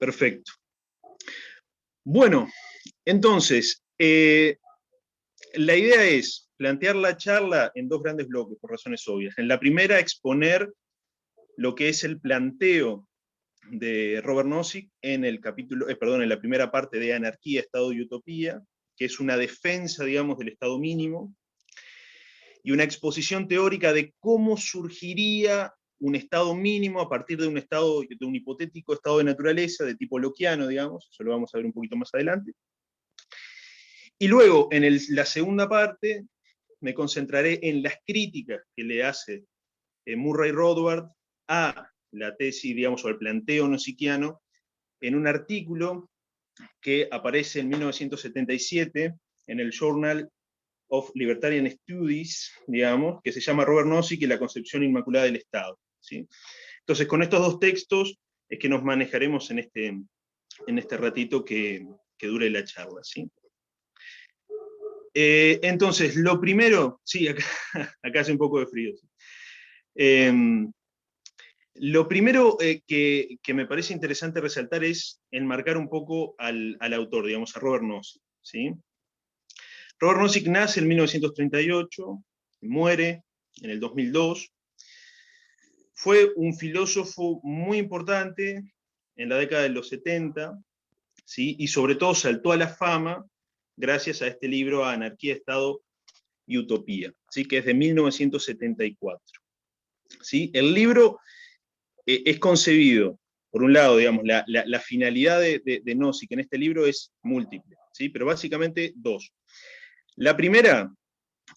Perfecto. Bueno, entonces, la idea es plantear la charla en dos grandes bloques, por razones obvias. En la primera, exponer lo que es el planteo de Robert Nozick en el capítulo, en la primera parte de Anarquía, Estado y Utopía, que es una defensa, digamos, del Estado mínimo, y una exposición teórica de cómo surgiría un estado mínimo a partir de un hipotético estado de naturaleza de tipo lockeano, digamos, eso lo vamos a ver un poquito más adelante. Y luego, en la segunda parte, me concentraré en las críticas que le hace Murray Rothbard a la tesis, digamos, o al planteo nozickiano, en un artículo que aparece en 1977 en el Journal of Libertarian Studies, digamos, que se llama Robert Nozick y la concepción inmaculada del Estado, ¿sí? Entonces, con estos dos textos es que nos manejaremos en este ratito que dure la charla, ¿sí? Entonces, lo primero, sí, acá hace un poco de frío. ¿Sí? Lo primero que me parece interesante resaltar es enmarcar un poco al autor, digamos, a Robert Nozick, ¿sí? Robert Nozick nace en 1938, muere en el 2002, fue un filósofo muy importante en la década de los 70, ¿sí? Y sobre todo saltó a la fama gracias a este libro, Anarquía, Estado y Utopía, ¿sí? Que es de 1974. ¿Sí? El libro es concebido, por un lado, digamos, la finalidad de Nozick en este libro es múltiple, ¿sí? Pero básicamente dos. La primera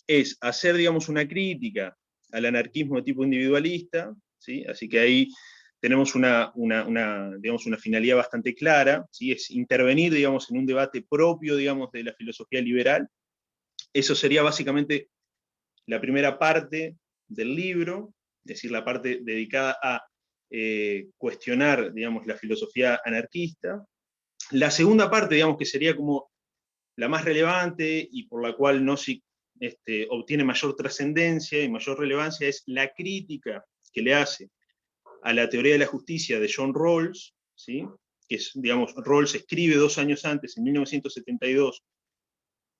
es hacer, digamos, una crítica al anarquismo de tipo individualista, ¿sí? Así que ahí tenemos digamos, una finalidad bastante clara, ¿sí? Es intervenir, digamos, en un debate propio, digamos, de la filosofía liberal. Eso sería básicamente la primera parte del libro, es decir, la parte dedicada a cuestionar, digamos, la filosofía anarquista. La segunda parte, digamos, que sería como la más relevante y por la cual Nozick obtiene mayor trascendencia y mayor relevancia, es la crítica que le hace a la teoría de la justicia de John Rawls, ¿sí? Que es, digamos, Rawls escribe 2 años antes, en 1972,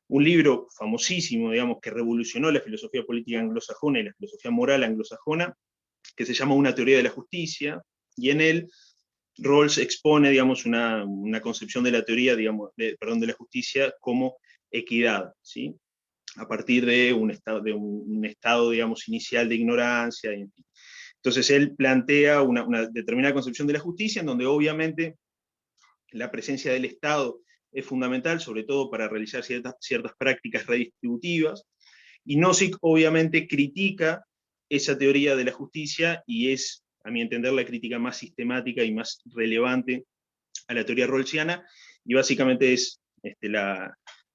un libro famosísimo, digamos, que revolucionó la filosofía política anglosajona y la filosofía moral anglosajona, que se llama Una teoría de la justicia, y en él Rawls expone, digamos, una concepción de la teoría, digamos, de la justicia como equidad, ¿sí? A partir de un estado, digamos, inicial de ignorancia. En fin. Entonces él plantea una determinada concepción de la justicia, en donde obviamente la presencia del Estado es fundamental, sobre todo para realizar ciertas prácticas redistributivas, y Nozick obviamente critica esa teoría de la justicia y es, a mi entender, la crítica más sistemática y más relevante a la teoría rawlsiana, y básicamente es,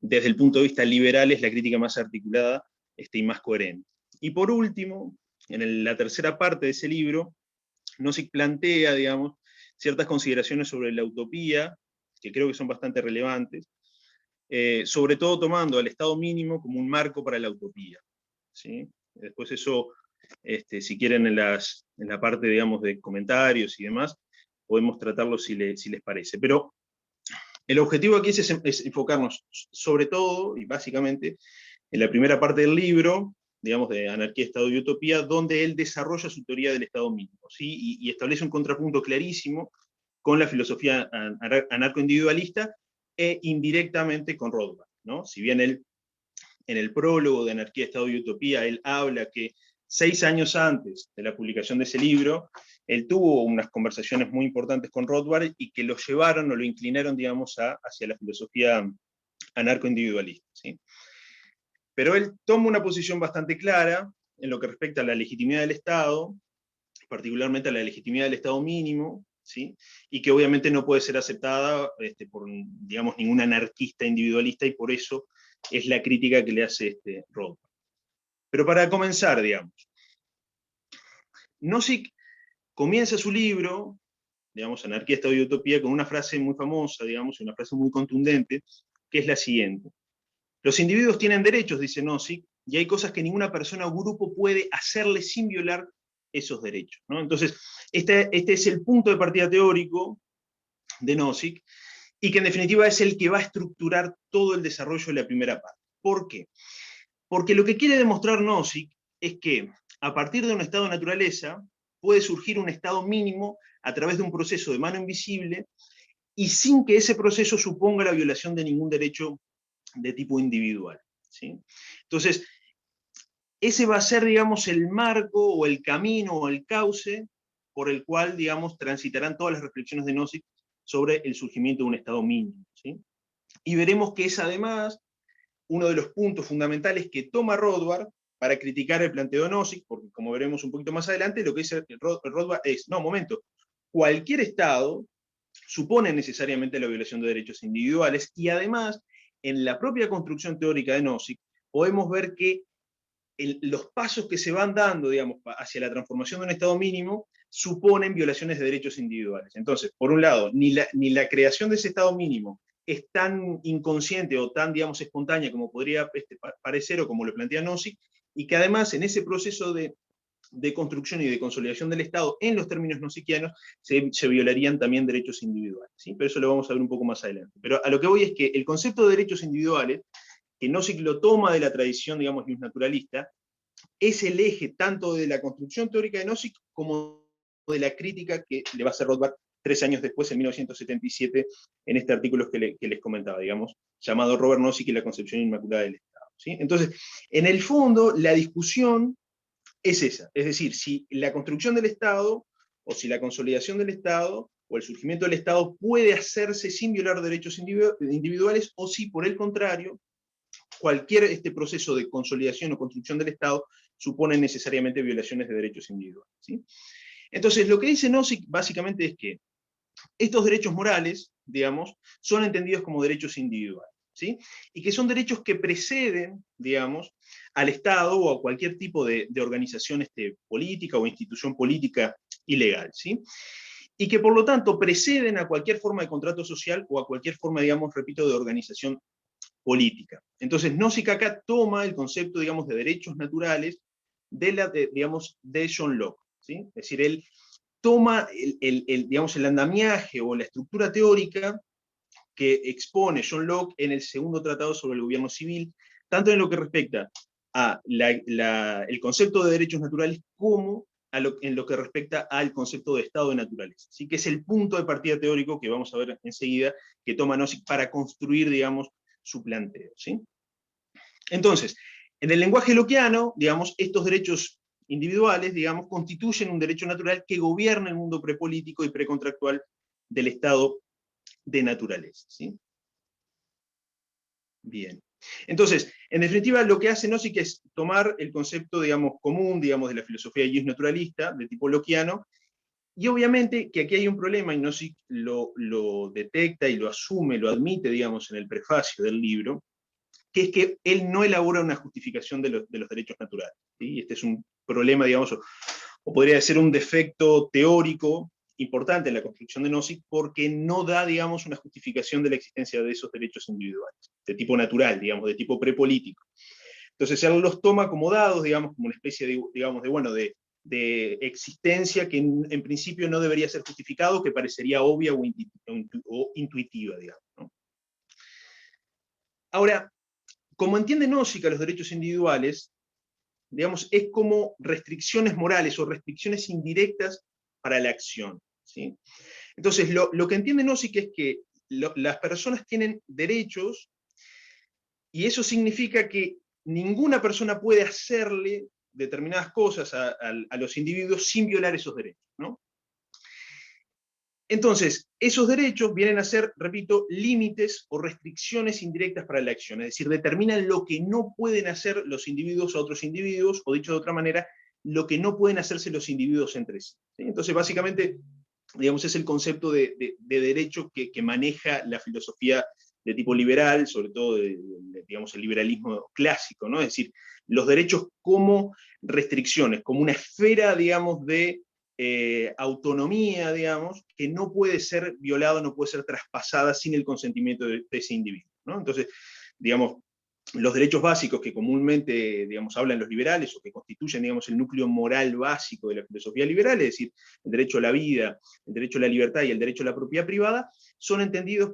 desde el punto de vista liberal, es la crítica más articulada y más coherente. Y por último, en la tercera parte de ese libro, Nozick plantea, digamos, ciertas consideraciones sobre la utopía, que creo que son bastante relevantes, sobre todo tomando al Estado mínimo como un marco para la utopía, ¿sí? Después eso, si quieren en la parte, digamos, de comentarios y demás, podemos tratarlo si les parece. Pero el objetivo aquí es enfocarnos sobre todo, y básicamente, en la primera parte del libro, digamos, de Anarquía, Estado y Utopía, donde él desarrolla su teoría del Estado mínimo, ¿sí? Y establece un contrapunto clarísimo con la filosofía anarcoindividualista e indirectamente con Rothbard, ¿no? Si bien él, en el prólogo de Anarquía, Estado y Utopía, él habla que 6 años antes de la publicación de ese libro, él tuvo unas conversaciones muy importantes con Rothbard y que lo llevaron o lo inclinaron, digamos, hacia la filosofía anarcoindividualista, ¿sí? Pero él toma una posición bastante clara en lo que respecta a la legitimidad del Estado, particularmente a la legitimidad del Estado mínimo, ¿sí? Y que obviamente no puede ser aceptada por, digamos, ningún anarquista individualista, y por eso es la crítica que le hace Rothbard. Pero para comenzar, digamos, Nozick comienza su libro, digamos, Anarquía, Estado y Utopía, con una frase muy famosa, digamos, una frase muy contundente, que es la siguiente: los individuos tienen derechos, dice Nozick, y hay cosas que ninguna persona o grupo puede hacerle sin violar esos derechos, ¿no? Entonces, este es el punto de partida teórico de Nozick, y que en definitiva es el que va a estructurar todo el desarrollo de la primera parte. ¿Por qué? Porque lo que quiere demostrar Nozick es que a partir de un estado de naturaleza puede surgir un estado mínimo a través de un proceso de mano invisible y sin que ese proceso suponga la violación de ningún derecho de tipo individual, ¿sí? Entonces, ese va a ser, digamos, el marco o el camino o el cauce por el cual, digamos, transitarán todas las reflexiones de Nozick sobre el surgimiento de un estado mínimo, ¿sí? Y veremos que es además uno de los puntos fundamentales que toma Rothbard para criticar el planteo de Nozick, porque como veremos un poquito más adelante, lo que dice Rothbard es, no, momento, cualquier Estado supone necesariamente la violación de derechos individuales, y además, en la propia construcción teórica de Nozick, podemos ver que los pasos que se van dando, digamos, hacia la transformación de un Estado mínimo, suponen violaciones de derechos individuales. Entonces, por un lado, ni la creación de ese Estado mínimo es tan inconsciente o tan, digamos, espontánea como podría parecer o como lo plantea Nozick, y que además en ese proceso de construcción y de consolidación del Estado en los términos nozickianos se violarían también derechos individuales, ¿sí? Pero eso lo vamos a ver un poco más adelante. Pero a lo que voy es que el concepto de derechos individuales, que Nozick lo toma de la tradición, digamos, naturalista, es el eje tanto de la construcción teórica de Nozick como de la crítica que le va a hacer Rothbard 3 años después, en 1977, en este artículo que les comentaba, digamos, llamado Robert Nozick y la concepción inmaculada del Estado, ¿sí? Entonces, en el fondo, la discusión es esa, es decir, si la construcción del Estado, o si la consolidación del Estado, o el surgimiento del Estado puede hacerse sin violar derechos individuales, o si, por el contrario, cualquier proceso de consolidación o construcción del Estado supone necesariamente violaciones de derechos individuales, ¿sí? Entonces, lo que dice Nozick básicamente es que estos derechos morales, digamos, son entendidos como derechos individuales, ¿sí? Y que son derechos que preceden, digamos, al Estado o a cualquier tipo de organización política o institución política ilegal, ¿sí? Y que por lo tanto preceden a cualquier forma de contrato social o a cualquier forma, digamos, repito, de organización política. Entonces, Nozick acá toma el concepto, digamos, de derechos naturales digamos, de John Locke, ¿sí? Es decir, él toma digamos, el andamiaje o la estructura teórica que expone John Locke en el segundo tratado sobre el gobierno civil, tanto en lo que respecta a el concepto de derechos naturales como en lo que respecta al concepto de estado de naturaleza. ¿Sí? Que es el punto de partida teórico que vamos a ver enseguida que toma Nozick para construir, digamos, su planteo, ¿sí? Entonces, en el lenguaje lockeano, digamos, estos derechos individuales, digamos, constituyen un derecho natural que gobierna el mundo prepolítico y precontractual del estado de naturaleza, ¿sí? Bien. Entonces, en definitiva, lo que hace Nozick es tomar el concepto, digamos, común, digamos, de la filosofía de naturalista, de tipo lockeano, y obviamente que aquí hay un problema, y Nozick lo detecta y lo asume, lo admite, digamos, en el prefacio del libro, que es que él no elabora una justificación de los derechos naturales, ¿sí? Este es un problema, digamos, o podría ser un defecto teórico importante en la construcción de Nozick, porque no da, digamos, una justificación de la existencia de esos derechos individuales, de tipo natural, digamos, de tipo prepolítico. Entonces él los toma como dados, digamos, como una especie de, digamos, de existencia que en principio no debería ser justificado, que parecería obvia o intuitiva, digamos, ¿no? Ahora, como entiende Nozick a los derechos individuales, digamos, es como restricciones morales o restricciones indirectas para la acción, ¿sí? Entonces, lo que entiende Nozick es que las personas tienen derechos, y eso significa que ninguna persona puede hacerle determinadas cosas a los individuos sin violar esos derechos, ¿no? Entonces, esos derechos vienen a ser, repito, límites o restricciones indirectas para la acción, es decir, determinan lo que no pueden hacer los individuos a otros individuos, o dicho de otra manera, lo que no pueden hacerse los individuos entre sí, ¿sí? Entonces, básicamente, digamos, es el concepto de derecho que maneja la filosofía de tipo liberal, sobre todo, digamos, el liberalismo clásico, ¿no? Es decir, los derechos como restricciones, como una esfera, digamos, de autonomía, digamos, que no puede ser violada, no puede ser traspasada sin el consentimiento de ese individuo, ¿no? Entonces, digamos, los derechos básicos que comúnmente, digamos, hablan los liberales, o que constituyen, digamos, el núcleo moral básico de la filosofía liberal, es decir, el derecho a la vida, el derecho a la libertad y el derecho a la propiedad privada, son entendidos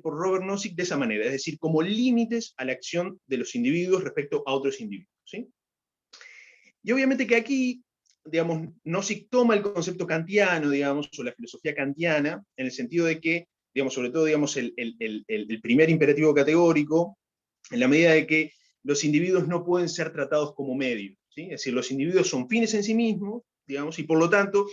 por Robert Nozick de esa manera, es decir, como límites a la acción de los individuos respecto a otros individuos, ¿sí? Y obviamente que aquí, digamos, Nozick toma el concepto kantiano, digamos, o la filosofía kantiana, en el sentido de que, digamos, sobre todo, digamos, el primer imperativo categórico, en la medida de que los individuos no pueden ser tratados como medios, ¿sí? Es decir, los individuos son fines en sí mismos, digamos, y por lo tanto,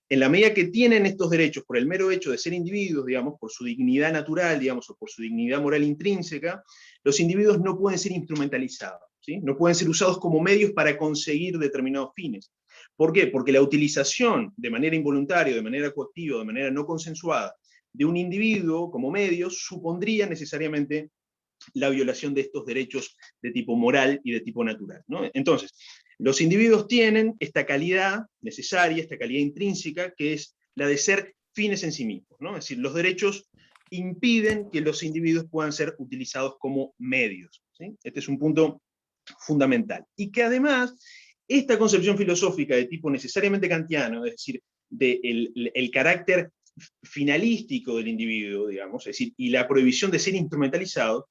en la medida que tienen estos derechos por el mero hecho de ser individuos, digamos, por su dignidad natural, digamos, o por su dignidad moral intrínseca, los individuos no pueden ser instrumentalizados, ¿sí? No pueden ser usados como medios para conseguir determinados fines. ¿Por qué? Porque la utilización de manera involuntaria, de manera coactiva, de manera no consensuada, de un individuo como medio supondría necesariamente la violación de estos derechos de tipo moral y de tipo natural, ¿no? Entonces, los individuos tienen esta calidad necesaria, esta calidad intrínseca, que es la de ser fines en sí mismos, ¿no? Es decir, los derechos impiden que los individuos puedan ser utilizados como medios, ¿sí? Este es un punto fundamental. Y que además, esta concepción filosófica de tipo necesariamente kantiano, es decir, el carácter finalístico del individuo, digamos, es decir, y la prohibición de ser instrumentalizado,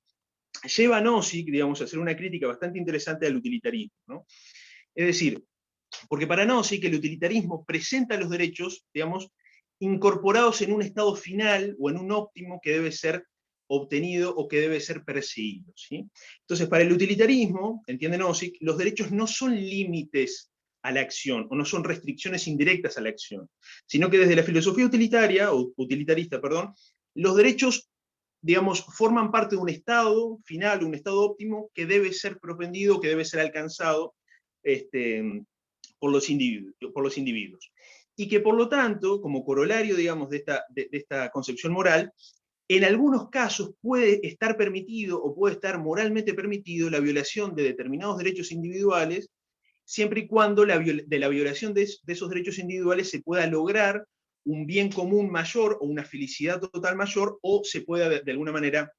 lleva a Nozick, digamos, a hacer una crítica bastante interesante al utilitarismo, ¿no? Es decir, porque para Nozick el utilitarismo presenta los derechos, digamos, incorporados en un estado final o en un óptimo que debe ser obtenido o que debe ser perseguido, ¿sí? Entonces, para el utilitarismo, entiende Nozick, los derechos no son límites a la acción, o no son restricciones indirectas a la acción, sino que desde la filosofía utilitaria, o utilitarista, perdón, los derechos, digamos, forman parte de un estado final, un estado óptimo que debe ser propendido, que debe ser alcanzado por los individuos. Y que por lo tanto, como corolario, digamos, de esta concepción moral, en algunos casos puede estar permitido o puede estar moralmente permitido la violación de determinados derechos individuales, siempre y cuando de la violación de esos derechos individuales se pueda lograr un bien común mayor o una felicidad total mayor, o se pueda de alguna manera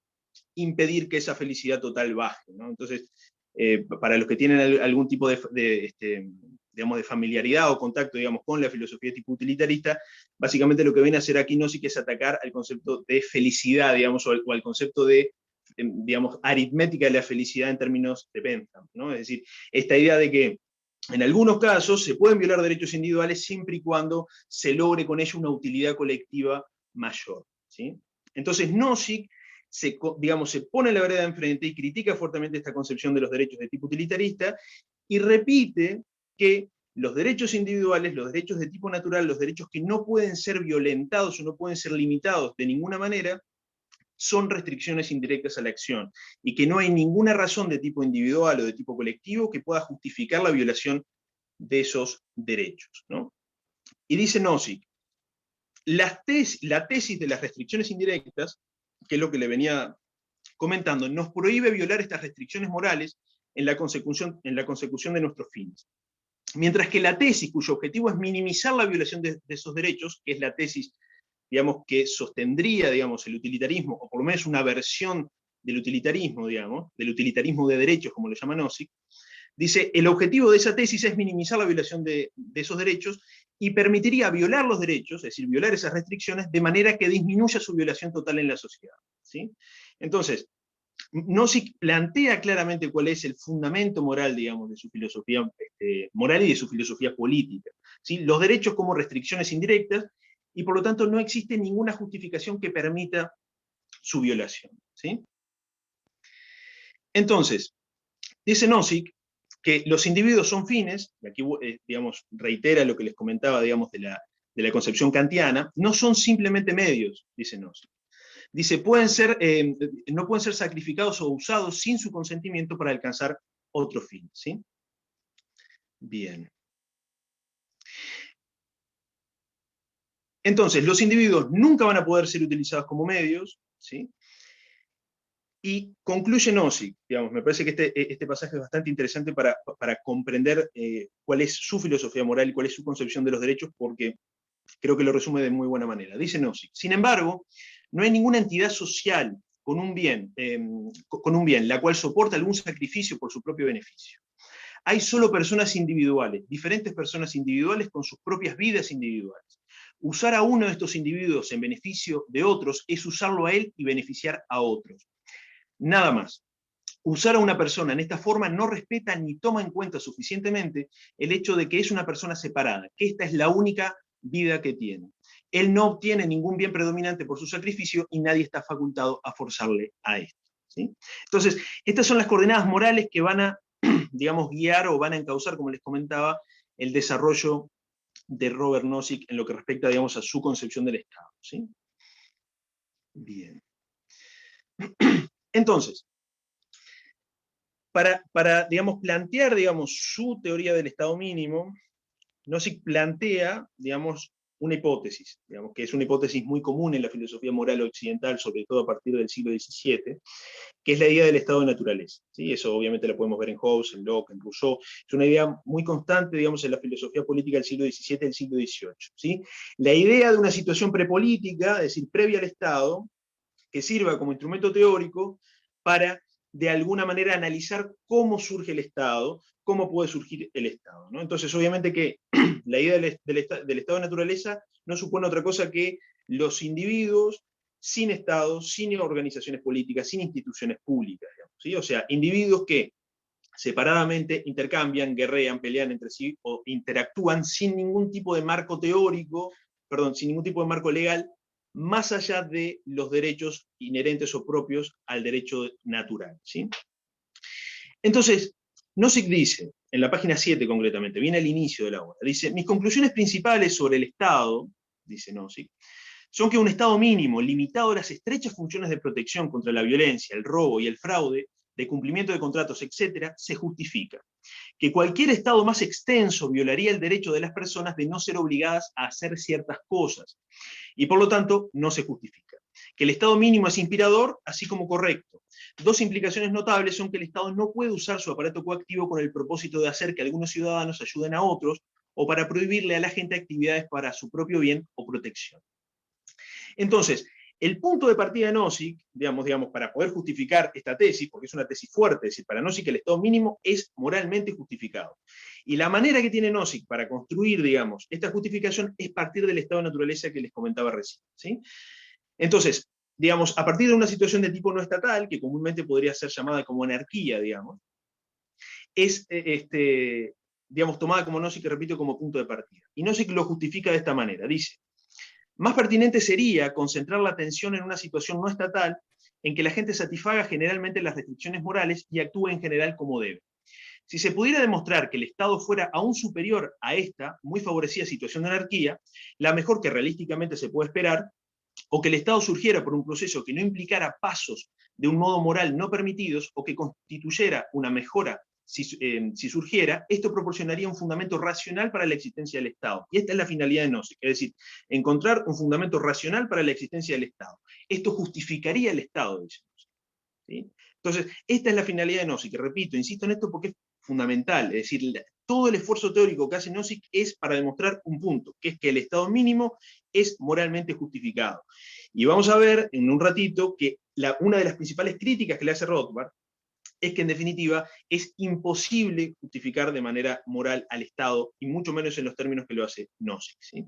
impedir que esa felicidad total baje, ¿no? Entonces, para los que tienen algún tipo digamos, de familiaridad o contacto, digamos, con la filosofía tipo utilitarista, básicamente lo que viene a hacer aquí Nozick es atacar al concepto de felicidad, digamos, o al concepto de, digamos, aritmética de la felicidad en términos de Bentham, ¿no? Es decir, esta idea de que en algunos casos se pueden violar derechos individuales siempre y cuando se logre con ello una utilidad colectiva mayor, ¿sí? Entonces Nozick digamos, se pone en la vereda de enfrente y critica fuertemente esta concepción de los derechos de tipo utilitarista, y repite que los derechos individuales, los derechos de tipo natural, los derechos que no pueden ser violentados o no pueden ser limitados de ninguna manera, son restricciones indirectas a la acción, y que no hay ninguna razón de tipo individual o de tipo colectivo que pueda justificar la violación de esos derechos, ¿no? Y dice Nozick, la tesis de las restricciones indirectas, que es lo que le venía comentando, nos prohíbe violar estas restricciones morales en la consecución de nuestros fines. Mientras que la tesis cuyo objetivo es minimizar la violación de esos derechos, que es la tesis, digamos, que sostendría, digamos, el utilitarismo, o por lo menos una versión del utilitarismo, digamos, del utilitarismo de derechos, como lo llama Nozick, dice, el objetivo de esa tesis es minimizar la violación de esos derechos y permitiría violar los derechos, es decir, violar esas restricciones, de manera que disminuya su violación total en la sociedad, ¿sí? Entonces, Nozick plantea claramente cuál es el fundamento moral, digamos, de su filosofía moral y de su filosofía política, ¿sí? Los derechos como restricciones indirectas, y por lo tanto no existe ninguna justificación que permita su violación, ¿sí? Entonces, dice Nozick que los individuos son fines, y aquí, digamos, reitera lo que les comentaba, digamos, de la concepción kantiana, no son simplemente medios, dice Nozick. Dice, no pueden ser sacrificados o usados sin su consentimiento para alcanzar otro fin, ¿sí? Bien. Entonces, los individuos nunca van a poder ser utilizados como medios, ¿sí? Y concluye Nozick, digamos, me parece que este pasaje es bastante interesante para comprender cuál es su filosofía moral y cuál es su concepción de los derechos, porque creo que lo resume de muy buena manera. Dice Nozick, sin embargo, no hay ninguna entidad social con un bien, la cual soporta algún sacrificio por su propio beneficio. Hay solo personas individuales, diferentes personas individuales con sus propias vidas individuales. Usar a uno de estos individuos en beneficio de otros es usarlo a él y beneficiar a otros. Nada más. Usar a una persona en esta forma no respeta ni toma en cuenta suficientemente el hecho de que es una persona separada, que esta es la única vida que tiene. Él no obtiene ningún bien predominante por su sacrificio y nadie está facultado a forzarle a esto, ¿sí? Entonces, estas son las coordenadas morales que van a, digamos, guiar o van a encauzar, como les comentaba, el desarrollo de Robert Nozick en lo que respecta, digamos, a su concepción del Estado, ¿sí? Bien. Entonces, para digamos, plantear, digamos, su teoría del Estado mínimo, Nozick plantea, digamos, una hipótesis, digamos, que es una hipótesis muy común en la filosofía moral occidental, sobre todo a partir del siglo XVII, que es la idea del estado de naturaleza, ¿sí? Eso obviamente lo podemos ver en Hobbes, en Locke, en Rousseau. Es una idea muy constante, digamos, en la filosofía política del siglo XVII y del siglo XVIII, ¿sí? La idea de una situación prepolítica, es decir, previa al Estado, que sirva como instrumento teórico para, de alguna manera, analizar cómo surge el Estado, cómo puede surgir el Estado, ¿no? Entonces, obviamente que la idea del estado de naturaleza no supone otra cosa que los individuos sin Estado, sin organizaciones políticas, sin instituciones públicas, digamos, ¿sí? O sea, individuos que separadamente intercambian, guerrean, pelean entre sí o interactúan sin ningún tipo de marco teórico, perdón, sin ningún tipo de marco legal, más allá de los derechos inherentes o propios al derecho natural, ¿sí? Entonces, Nozick dice, en la página 7 concretamente, viene al inicio de la obra, dice: mis conclusiones principales sobre el Estado, dice Nozick, son que un Estado mínimo, limitado a las estrechas funciones de protección contra la violencia, el robo y el fraude, de cumplimiento de contratos, etc., se justifica. Que cualquier Estado más extenso violaría el derecho de las personas de no ser obligadas a hacer ciertas cosas, y por lo tanto no se justifica. Que el Estado mínimo es inspirador, así como correcto. Dos implicaciones notables son que el Estado no puede usar su aparato coactivo con el propósito de hacer que algunos ciudadanos ayuden a otros, o para prohibirle a la gente actividades para su propio bien o protección. Entonces, el punto de partida de Nozick, digamos, para poder justificar esta tesis, porque es una tesis fuerte, es decir, para Nozick el Estado mínimo es moralmente justificado. Y la manera que tiene Nozick para construir, digamos, esta justificación es partir del estado de naturaleza que les comentaba recién, ¿sí? Entonces, digamos, a partir de una situación de tipo no estatal, que comúnmente podría ser llamada como anarquía, digamos, es, digamos, tomada como Nozick, repito, como punto de partida. Y Nozick lo justifica de esta manera, dice: más pertinente sería concentrar la atención en una situación no estatal en que la gente satisfaga generalmente las restricciones morales y actúe en general como debe. Si se pudiera demostrar que el Estado fuera aún superior a esta muy favorecida situación de anarquía, la mejor que realísticamente se puede esperar, o que el Estado surgiera por un proceso que no implicara pasos de un modo moral no permitidos, o que constituyera una mejora si surgiera, esto proporcionaría un fundamento racional para la existencia del Estado. Y esta es la finalidad de Nozick, es decir, encontrar un fundamento racional para la existencia del Estado. Esto justificaría el Estado, dice Nozick, ¿sí? Entonces, esta es la finalidad de Nozick, que repito, insisto en esto porque es fundamental, es decir, todo el esfuerzo teórico que hace Nozick es para demostrar un punto, que es que el Estado mínimo es moralmente justificado. Y vamos a ver en un ratito que una de las principales críticas que le hace Rothbard es que en definitiva es imposible justificar de manera moral al Estado, y mucho menos en los términos que lo hace Nozick, ¿sí?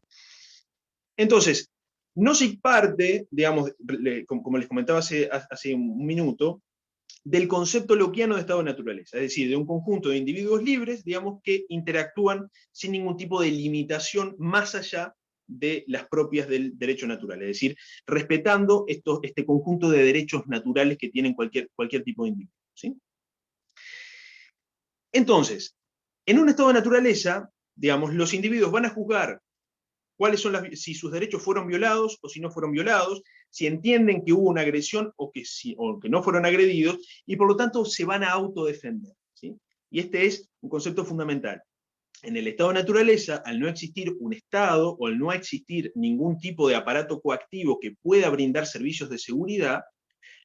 Entonces, Nozick parte, digamos, como les comentaba hace un minuto, del concepto lockeano de estado de naturaleza, es decir, de un conjunto de individuos libres, digamos, que interactúan sin ningún tipo de limitación más allá de las propias del derecho natural, es decir, respetando este conjunto de derechos naturales que tienen cualquier tipo de individuo, ¿sí? Entonces, en un estado de naturaleza, digamos, los individuos van a juzgar si sus derechos fueron violados o si no fueron violados, si entienden que hubo una agresión o que no fueron agredidos, y por lo tanto se van a autodefender, ¿sí? Y este es un concepto fundamental. En el estado de naturaleza, al no existir un Estado o al no existir ningún tipo de aparato coactivo que pueda brindar servicios de seguridad,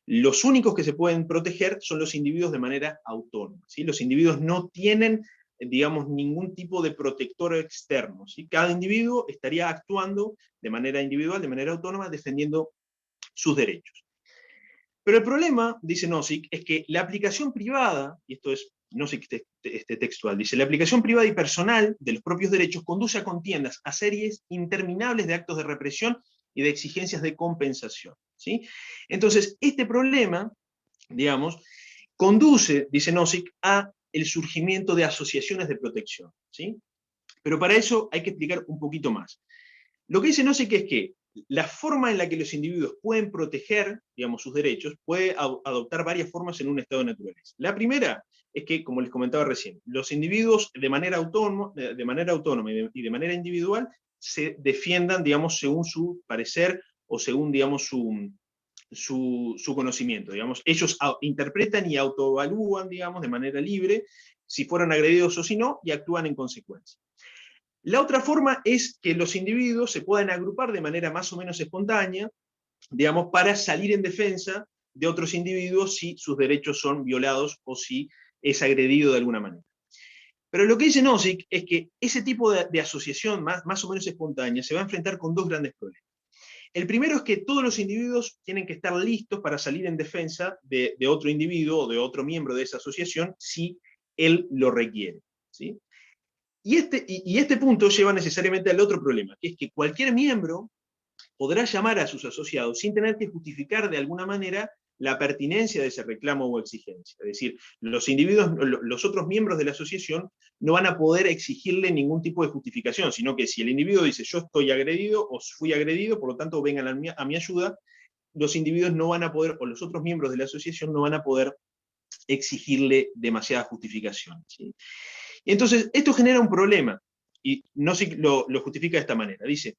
los únicos que se pueden proteger son los individuos de manera autónoma, ¿sí? Los individuos no tienen, digamos, ningún tipo de protector externo, ¿sí? Cada individuo estaría actuando de manera individual, de manera autónoma, defendiendo sus derechos. Pero el problema, dice Nozick, es que la aplicación privada, y esto es Nozick textual, dice, la aplicación privada y personal de los propios derechos conduce a contiendas, a series interminables de actos de represión y de exigencias de compensación, ¿sí? Entonces, este problema, digamos, conduce, dice Nozick, a el surgimiento de asociaciones de protección, ¿sí? Pero para eso hay que explicar un poquito más. Lo que dice Nozick es que la forma en la que los individuos pueden proteger, digamos, sus derechos, puede adoptar varias formas en un estado de naturaleza. La primera es que, como les comentaba recién, los individuos de manera autónoma y de manera individual se defiendan, digamos, según su parecer o según, digamos, su conocimiento. Digamos. Ellos interpretan y autoevalúan, digamos, de manera libre, si fueron agredidos o si no, y actúan en consecuencia. La otra forma es que los individuos se puedan agrupar de manera más o menos espontánea, digamos, para salir en defensa de otros individuos si sus derechos son violados o si es agredido de alguna manera. Pero lo que dice Nozick es que ese tipo de asociación más o menos espontánea se va a enfrentar con dos grandes problemas. El primero es que todos los individuos tienen que estar listos para salir en defensa de otro individuo o de otro miembro de esa asociación si él lo requiere, ¿sí? Y este punto lleva necesariamente al otro problema, que es que cualquier miembro podrá llamar a sus asociados sin tener que justificar de alguna manera la pertinencia de ese reclamo o exigencia. Es decir, los individuos, los otros miembros de la asociación no van a poder exigirle ningún tipo de justificación, sino que si el individuo dice yo estoy agredido o fui agredido, por lo tanto vengan a mi ayuda, los individuos no van a poder, o los otros miembros de la asociación no van a poder exigirle demasiada justificación, ¿sí? Y entonces, esto genera un problema, y Nozick lo justifica de esta manera. Dice,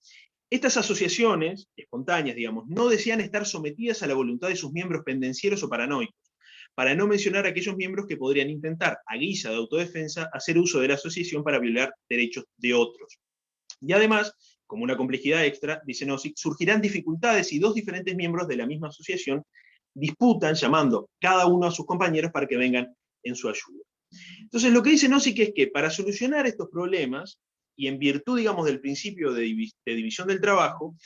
estas asociaciones espontáneas, digamos, no desean estar sometidas a la voluntad de sus miembros pendencieros o paranoicos, para no mencionar a aquellos miembros que podrían intentar, a guisa de autodefensa, hacer uso de la asociación para violar derechos de otros. Y además, como una complejidad extra, dice Nozick, surgirán dificultades y dos diferentes miembros de la misma asociación disputan llamando cada uno a sus compañeros para que vengan en su ayuda. Entonces, lo que dice Nozick es que para solucionar estos problemas, y en virtud, digamos, del principio de división del trabajo,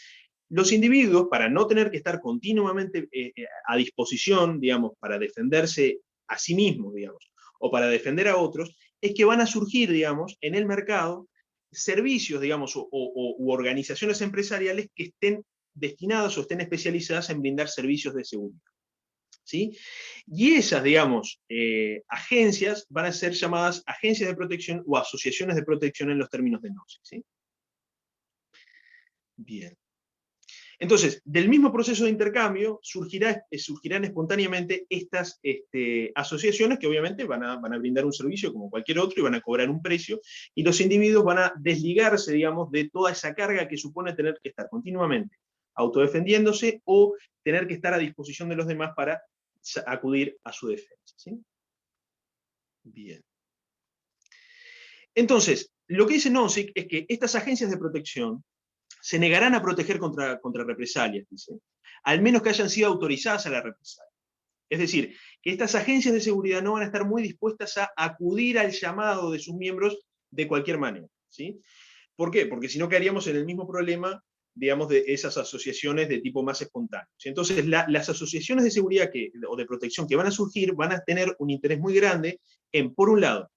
los individuos, para no tener que estar continuamente a disposición, digamos, para defenderse a sí mismos, digamos, o para defender a otros, es que van a surgir, digamos, en el mercado servicios, digamos, u organizaciones empresariales que estén destinadas o estén especializadas en brindar servicios de seguridad, ¿sí? Y esas, digamos, agencias van a ser llamadas agencias de protección o asociaciones de protección en los términos de Nozick, ¿sí? Bien. Entonces, del mismo proceso de intercambio surgirán espontáneamente estas asociaciones que obviamente van a brindar un servicio como cualquier otro y van a cobrar un precio, y los individuos van a desligarse, digamos, de toda esa carga que supone tener que estar continuamente autodefendiéndose o tener que estar a disposición de los demás para acudir a su defensa, ¿sí? Bien. Entonces, lo que dice Nozick es que estas agencias de protección se negarán a proteger contra represalias, dice, al menos que hayan sido autorizadas a la represalia. Es decir, que estas agencias de seguridad no van a estar muy dispuestas a acudir al llamado de sus miembros de cualquier manera, ¿sí? ¿Por qué? Porque si no quedaríamos en el mismo problema, digamos, de esas asociaciones de tipo más espontáneo. Entonces, las asociaciones de seguridad o de protección que van a surgir van a tener un interés muy grande en, por un lado,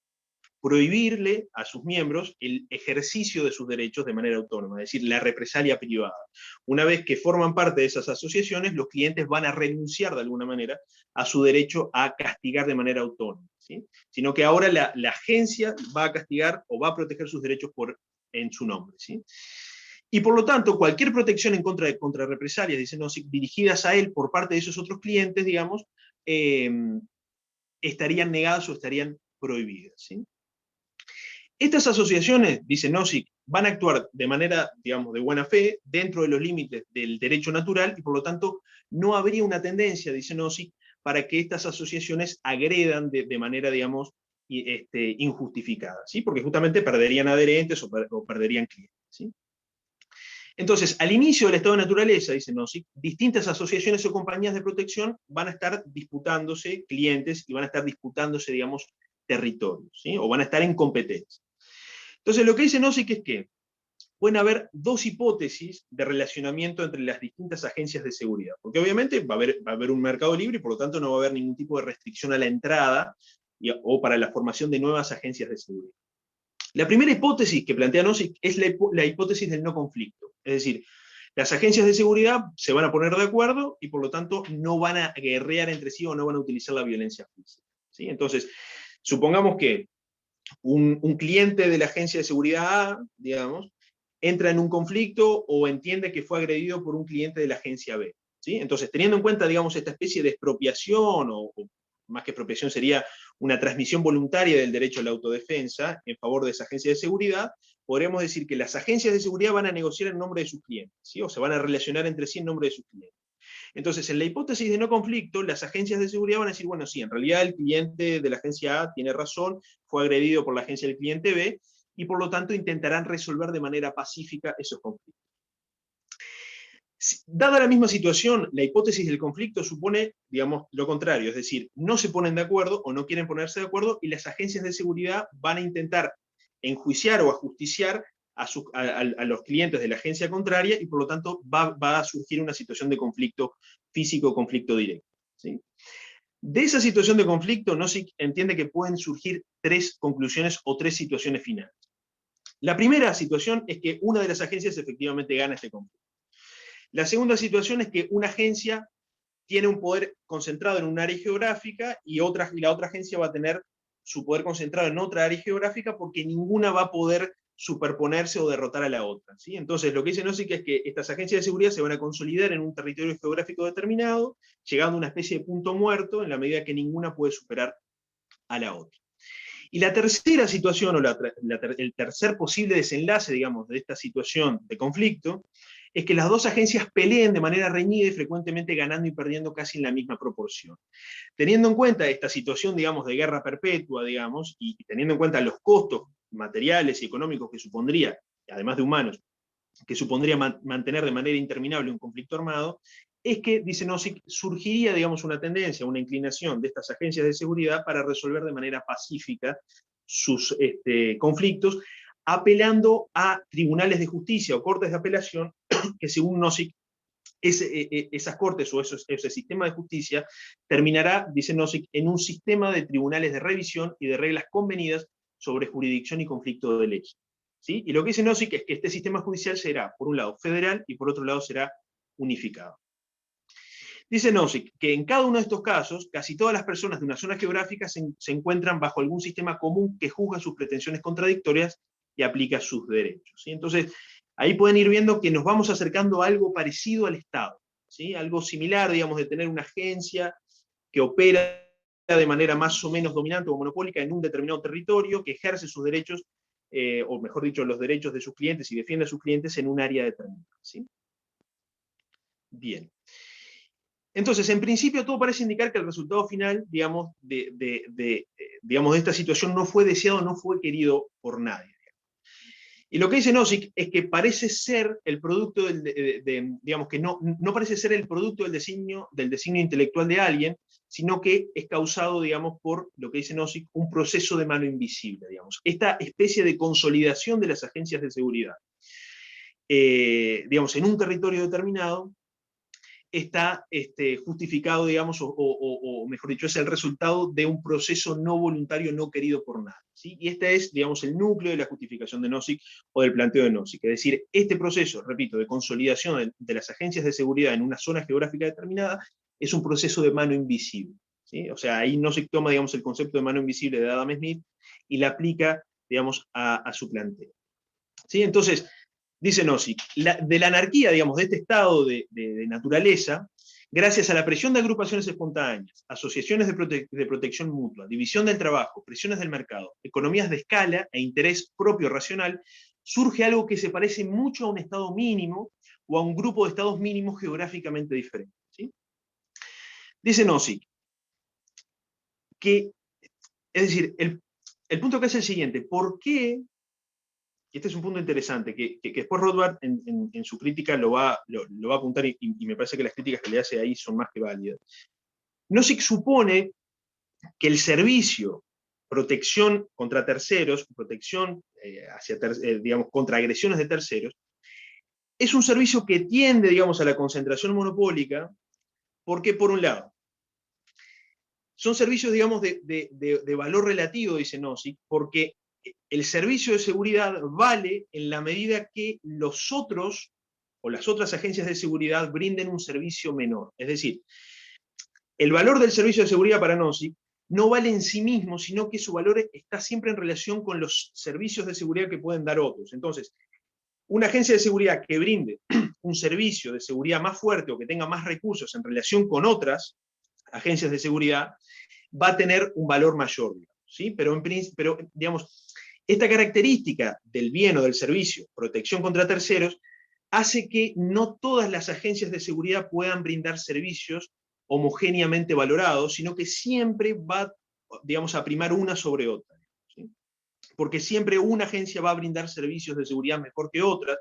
prohibirle a sus miembros el ejercicio de sus derechos de manera autónoma, es decir, la represalia privada. Una vez que forman parte de esas asociaciones, los clientes van a renunciar de alguna manera a su derecho a castigar de manera autónoma, ¿sí? Sino que ahora la agencia va a castigar o va a proteger sus derechos en su nombre, ¿sí? Y por lo tanto, cualquier protección en contra represalias, dicen, no, dirigidas a él por parte de esos otros clientes, digamos, estarían negadas o estarían prohibidas, ¿sí? Estas asociaciones, dice Nozick, van a actuar de manera, digamos, de buena fe, dentro de los límites del derecho natural, y por lo tanto no habría una tendencia, dice Nozick, para que estas asociaciones agredan de manera, digamos, injustificada, ¿sí? Porque justamente perderían adherentes o perderían clientes, ¿sí? Entonces, al inicio del estado de naturaleza, dice Nozick, distintas asociaciones o compañías de protección van a estar disputándose clientes y van a estar disputándose, digamos, territorios, ¿sí? O van a estar en competencia. Entonces, lo que dice Nozick es que pueden haber dos hipótesis de relacionamiento entre las distintas agencias de seguridad, porque obviamente va a haber un mercado libre y por lo tanto no va a haber ningún tipo de restricción a la entrada o para la formación de nuevas agencias de seguridad. La primera hipótesis que plantea Nozick es la hipótesis del no conflicto, es decir, las agencias de seguridad se van a poner de acuerdo y por lo tanto no van a guerrear entre sí o no van a utilizar la violencia física, ¿sí? Entonces, supongamos que un cliente de la agencia de seguridad A, digamos, entra en un conflicto o entiende que fue agredido por un cliente de la agencia B, ¿sí? Entonces, teniendo en cuenta, digamos, esta especie de expropiación, o más que expropiación sería una transmisión voluntaria del derecho a la autodefensa en favor de esa agencia de seguridad, podríamos decir que las agencias de seguridad van a negociar en nombre de sus clientes, ¿sí? O se van a relacionar entre sí en nombre de sus clientes. Entonces, en la hipótesis de no conflicto, las agencias de seguridad van a decir, bueno, sí, en realidad el cliente de la agencia A tiene razón, fue agredido por la agencia del cliente B, y por lo tanto intentarán resolver de manera pacífica esos conflictos. Dada la misma situación, la hipótesis del conflicto supone, digamos, lo contrario, es decir, no se ponen de acuerdo o no quieren ponerse de acuerdo y las agencias de seguridad van a intentar enjuiciar o ajusticiar a los clientes de la agencia contraria y por lo tanto va a surgir una situación de conflicto físico, conflicto directo, ¿sí? De esa situación de conflicto no se entiende que pueden surgir tres conclusiones o tres situaciones finales. La primera situación es que una de las agencias efectivamente gana este conflicto. La segunda situación es que una agencia tiene un poder concentrado en un área geográfica y la otra agencia va a tener su poder concentrado en otra área geográfica porque ninguna va a poder superponerse o derrotar a la otra, ¿sí? Entonces, lo que dice Nozick es que estas agencias de seguridad se van a consolidar en un territorio geográfico determinado, llegando a una especie de punto muerto en la medida que ninguna puede superar a la otra. Y la tercera situación, o el tercer posible desenlace, digamos, de esta situación de conflicto, es que las dos agencias peleen de manera reñida y frecuentemente ganando y perdiendo casi en la misma proporción. Teniendo en cuenta esta situación, digamos, de guerra perpetua, digamos, y teniendo en cuenta los costos materiales y económicos que supondría, además de humanos, que supondría mantener de manera interminable un conflicto armado, es que, dice Nozick, surgiría, digamos, una tendencia, una inclinación de estas agencias de seguridad para resolver de manera pacífica sus conflictos, apelando a tribunales de justicia o cortes de apelación, que según Nozick, esas cortes o ese sistema de justicia terminará, dice Nozick, en un sistema de tribunales de revisión y de reglas convenidas sobre jurisdicción y conflicto de leyes, ¿sí? Y lo que dice Nozick es que este sistema judicial será, por un lado, federal y por otro lado será unificado. Dice Nozick que en cada uno de estos casos, casi todas las personas de una zona geográfica se encuentran bajo algún sistema común que juzga sus pretensiones contradictorias y aplica sus derechos, ¿sí? Entonces, ahí pueden ir viendo que nos vamos acercando a algo parecido al Estado, ¿sí? Algo similar, digamos, de tener una agencia que opera de manera más o menos dominante o monopólica en un determinado territorio, que ejerce sus derechos, o mejor dicho, los derechos de sus clientes y defiende a sus clientes en un área determinada, ¿sí? Bien. Entonces, en principio todo parece indicar que el resultado final, digamos, digamos, de esta situación no fue deseado, no fue querido por nadie. Y lo que dice Nozick es que parece ser el producto digamos, que no parece ser el producto del designio intelectual de alguien, sino que es causado, digamos, por lo que dice Nozick, un proceso de mano invisible, digamos. Esta especie de consolidación de las agencias de seguridad, digamos, en un territorio determinado, está justificado, digamos, o mejor dicho, es el resultado de un proceso no voluntario no querido por nadie, ¿sí? Y este es, digamos, el núcleo de la justificación de Nozick o del planteo de Nozick. Es decir, este proceso, repito, de consolidación de las agencias de seguridad en una zona geográfica determinada es un proceso de mano invisible, ¿sí? O sea, ahí Nozick toma, digamos, el concepto de mano invisible de Adam Smith y la aplica, digamos, a su planteo, ¿sí? Entonces, dice Nozick, de la anarquía, digamos, de este estado de naturaleza, gracias a la presión de agrupaciones espontáneas, asociaciones de protección mutua, división del trabajo, presiones del mercado, economías de escala e interés propio racional, surge algo que se parece mucho a un estado mínimo o a un grupo de estados mínimos geográficamente diferentes, ¿sí? Dice Nozick que, es decir, el punto que es el siguiente: ¿por qué? Y este es un punto interesante, que después Rothbard en su crítica lo va a apuntar, y me parece que las críticas que le hace ahí son más que válidas. Nozick supone que el servicio protección contra terceros, protección digamos, contra agresiones de terceros, es un servicio que tiende, digamos, a la concentración monopólica, porque por un lado, son servicios, digamos, de valor relativo, dice Nozick, porque el servicio de seguridad vale en la medida que los otros, o las otras agencias de seguridad, brinden un servicio menor. Es decir, el valor del servicio de seguridad para Nozick no vale en sí mismo, sino que su valor está siempre en relación con los servicios de seguridad que pueden dar otros. Entonces, una agencia de seguridad que brinde un servicio de seguridad más fuerte o que tenga más recursos en relación con otras agencias de seguridad, va a tener un valor mayor, ¿sí? Pero, digamos, esta característica del bien o del servicio, protección contra terceros, hace que no todas las agencias de seguridad puedan brindar servicios homogéneamente valorados, sino que siempre va, digamos, a primar una sobre otra, ¿sí? Porque siempre una agencia va a brindar servicios de seguridad mejor que otras,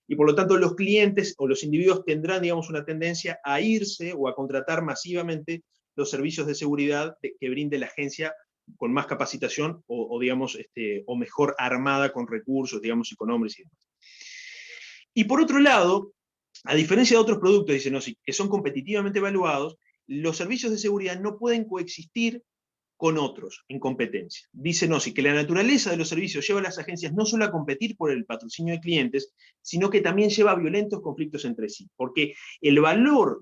y por lo tanto los clientes o los individuos tendrán, digamos, una tendencia a irse o a contratar masivamente los servicios de seguridad que brinde la agencia con más capacitación digamos, o mejor armada con recursos, digamos, y con hombres y demás. Y por otro lado, a diferencia de otros productos, dicen, no, que son competitivamente evaluados, los servicios de seguridad no pueden coexistir con otros en competencia. Dice Nozick que la naturaleza de los servicios lleva a las agencias no solo a competir por el patrocinio de clientes, sino que también lleva a violentos conflictos entre sí, porque el valor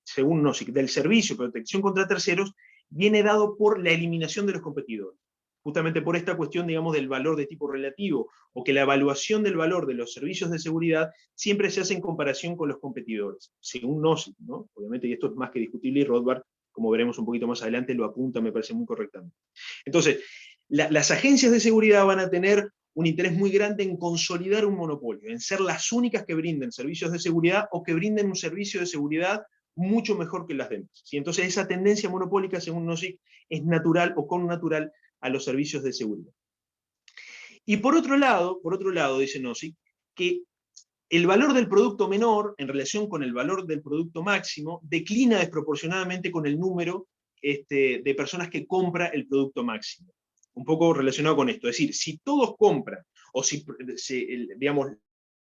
según Nozick, del servicio de protección contra terceros viene dado por la eliminación de los competidores. Justamente por esta cuestión, digamos, del valor de tipo relativo, o que la evaluación del valor de los servicios de seguridad siempre se hace en comparación con los competidores, según Nozick, ¿no? Obviamente, y esto es más que discutible, y Rothbard, como veremos un poquito más adelante, lo apunta, me parece muy correctamente. Entonces, las agencias de seguridad van a tener un interés muy grande en consolidar un monopolio, en ser las únicas que brinden servicios de seguridad o que brinden un servicio de seguridad mucho mejor que las demás. ¿Sí? Entonces, esa tendencia monopólica, según Nozick, es natural o connatural a los servicios de seguridad. Y por otro lado, dice Nozick, que el valor del producto menor, en relación con el valor del producto máximo, declina desproporcionadamente con el número de personas que compra el producto máximo. Un poco relacionado con esto. Es decir, si todos compran, o si, digamos,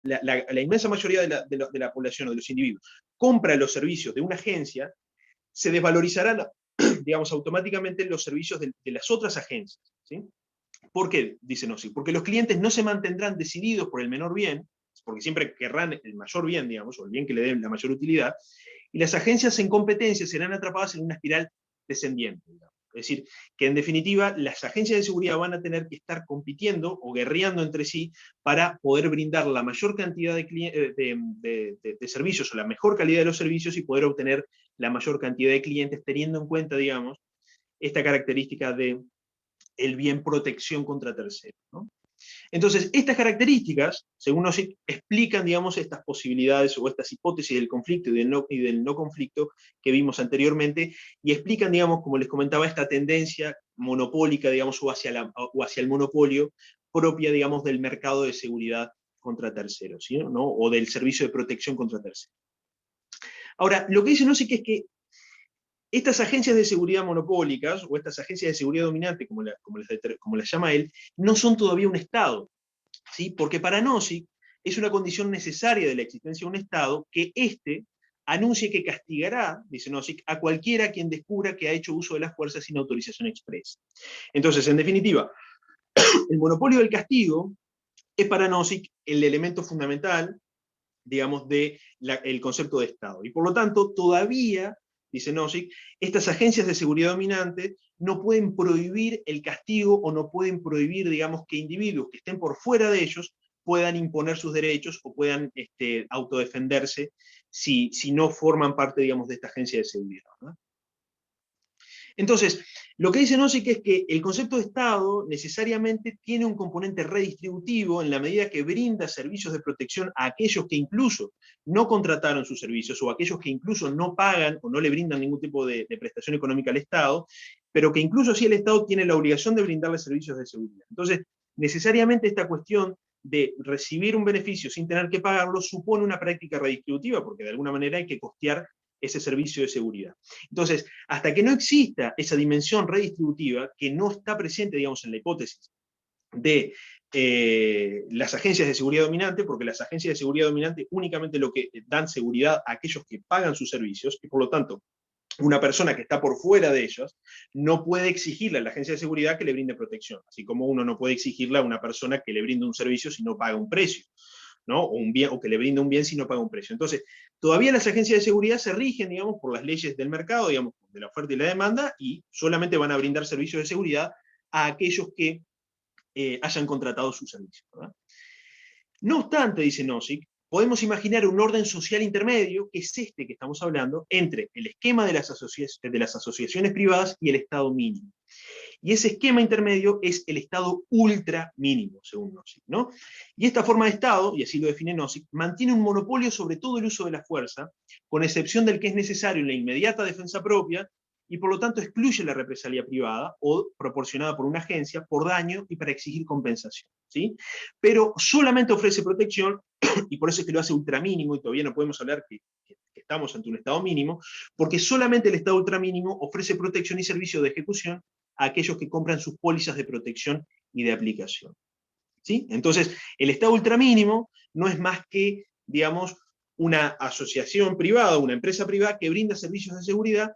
la inmensa mayoría de la población o de los individuos compra los servicios de una agencia, se desvalorizarán, digamos, automáticamente los servicios de las otras agencias, ¿sí? ¿Por qué? Dice Nozick. Porque los clientes no se mantendrán decididos por el menor bien, porque siempre querrán el mayor bien, digamos, o el bien que le dé la mayor utilidad, y las agencias en competencia serán atrapadas en una espiral descendiente, digamos. Es decir, que en definitiva las agencias de seguridad van a tener que estar compitiendo o guerreando entre sí para poder brindar la mayor cantidad de servicios o la mejor calidad de los servicios y poder obtener la mayor cantidad de clientes, teniendo en cuenta, digamos, esta característica de el bien protección contra terceros, ¿no? Entonces, estas características, según nos explican, digamos, estas posibilidades o estas hipótesis del conflicto y del no conflicto que vimos anteriormente, y explican, digamos, como les comentaba, esta tendencia monopólica, digamos, o hacia el monopolio propia, digamos, del mercado de seguridad contra terceros, ¿sí? ¿No? O del servicio de protección contra terceros. Ahora, lo que dice Nozick es que estas agencias de seguridad monopólicas, o estas agencias de seguridad dominante, como las llama él, no son todavía un Estado, ¿sí? Porque para Nozick es una condición necesaria de la existencia de un Estado que éste anuncie que castigará, dice Nozick, a cualquiera quien descubra que ha hecho uso de las fuerzas sin autorización expresa. Entonces, en definitiva, el monopolio del castigo es para Nozick el elemento fundamental, digamos, del concepto de Estado. Y por lo tanto, todavía, dice Nozick, estas agencias de seguridad dominante no pueden prohibir el castigo o no pueden prohibir, digamos, que individuos que estén por fuera de ellos puedan imponer sus derechos o puedan autodefenderse si no forman parte, digamos, de esta agencia de seguridad, ¿no? Entonces, lo que dice Nozick es que el concepto de Estado necesariamente tiene un componente redistributivo en la medida que brinda servicios de protección a aquellos que incluso no contrataron sus servicios, o a aquellos que incluso no pagan o no le brindan ningún tipo de prestación económica al Estado, pero que incluso sí el Estado tiene la obligación de brindarle servicios de seguridad. Entonces, necesariamente esta cuestión de recibir un beneficio sin tener que pagarlo supone una práctica redistributiva, porque de alguna manera hay que costear ese servicio de seguridad. Entonces, hasta que no exista esa dimensión redistributiva, que no está presente, digamos, en la hipótesis de las agencias de seguridad dominante, porque las agencias de seguridad dominante únicamente lo que dan seguridad a aquellos que pagan sus servicios, y por lo tanto, una persona que está por fuera de ellas no puede exigirle a la agencia de seguridad que le brinde protección, así como uno no puede exigirle a una persona que le brinde un servicio si no paga un precio, ¿no? O, un bien, o que le brinde un bien si no paga un precio. Entonces, todavía las agencias de seguridad se rigen, digamos, por las leyes del mercado, digamos, de la oferta y la demanda, y solamente van a brindar servicios de seguridad a aquellos que hayan contratado su servicio, ¿verdad? No obstante, dice Nozick, podemos imaginar un orden social intermedio, que es este que estamos hablando, entre el esquema de las asociaciones privadas y el Estado mínimo. Y ese esquema intermedio es el Estado ultra mínimo, según Nozick, ¿no? Y esta forma de Estado, y así lo define Nozick, mantiene un monopolio sobre todo el uso de la fuerza, con excepción del que es necesario en la inmediata defensa propia, y por lo tanto excluye la represalia privada o proporcionada por una agencia por daño y para exigir compensación, ¿sí? Pero solamente ofrece protección, y por eso es que lo hace ultramínimo, y todavía no podemos hablar que estamos ante un Estado mínimo, porque solamente el Estado ultramínimo ofrece protección y servicio de ejecución a aquellos que compran sus pólizas de protección y de aplicación, ¿sí? Entonces, el Estado ultramínimo no es más que, digamos, una asociación privada, una empresa privada que brinda servicios de seguridad,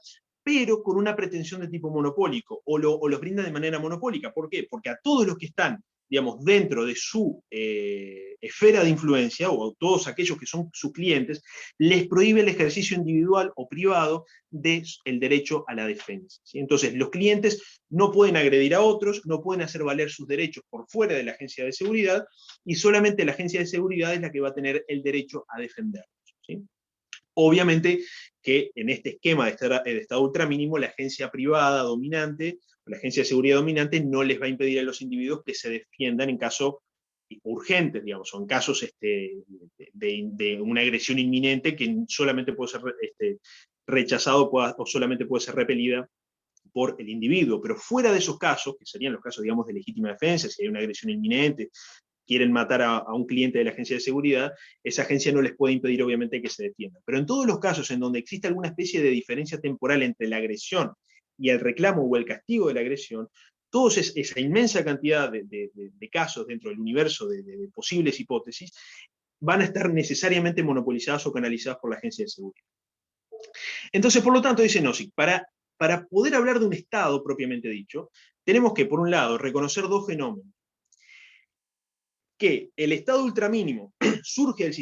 pero con una pretensión de tipo monopólico, o los brinda de manera monopólica. ¿Por qué? Porque a todos los que están, digamos, dentro de su esfera de influencia, o a todos aquellos que son sus clientes, les prohíbe el ejercicio individual o privado del derecho a la defensa, ¿sí? Entonces, los clientes no pueden agredir a otros, no pueden hacer valer sus derechos por fuera de la agencia de seguridad, y solamente la agencia de seguridad es la que va a tener el derecho a defenderlos, ¿sí? Obviamente que en este esquema de Estado ultramínimo, la agencia privada dominante, la agencia de seguridad dominante, no les va a impedir a los individuos que se defiendan en casos urgentes, digamos, o en casos de una agresión inminente que solamente puede ser rechazado o solamente puede ser repelida por el individuo. Pero fuera de esos casos, que serían los casos, digamos, de legítima defensa, si hay una agresión inminente, quieren matar a un cliente de la agencia de seguridad, esa agencia no les puede impedir, obviamente, que se defiendan. Pero en todos los casos en donde existe alguna especie de diferencia temporal entre la agresión y el reclamo o el castigo de la agresión, toda esa inmensa cantidad de casos dentro del universo de posibles hipótesis van a estar necesariamente monopolizadas o canalizadas por la agencia de seguridad. Entonces, por lo tanto, dice Nozick, para poder hablar de un Estado propiamente dicho, tenemos que, por un lado, reconocer dos fenómenos. Que el Estado ultramínimo surge del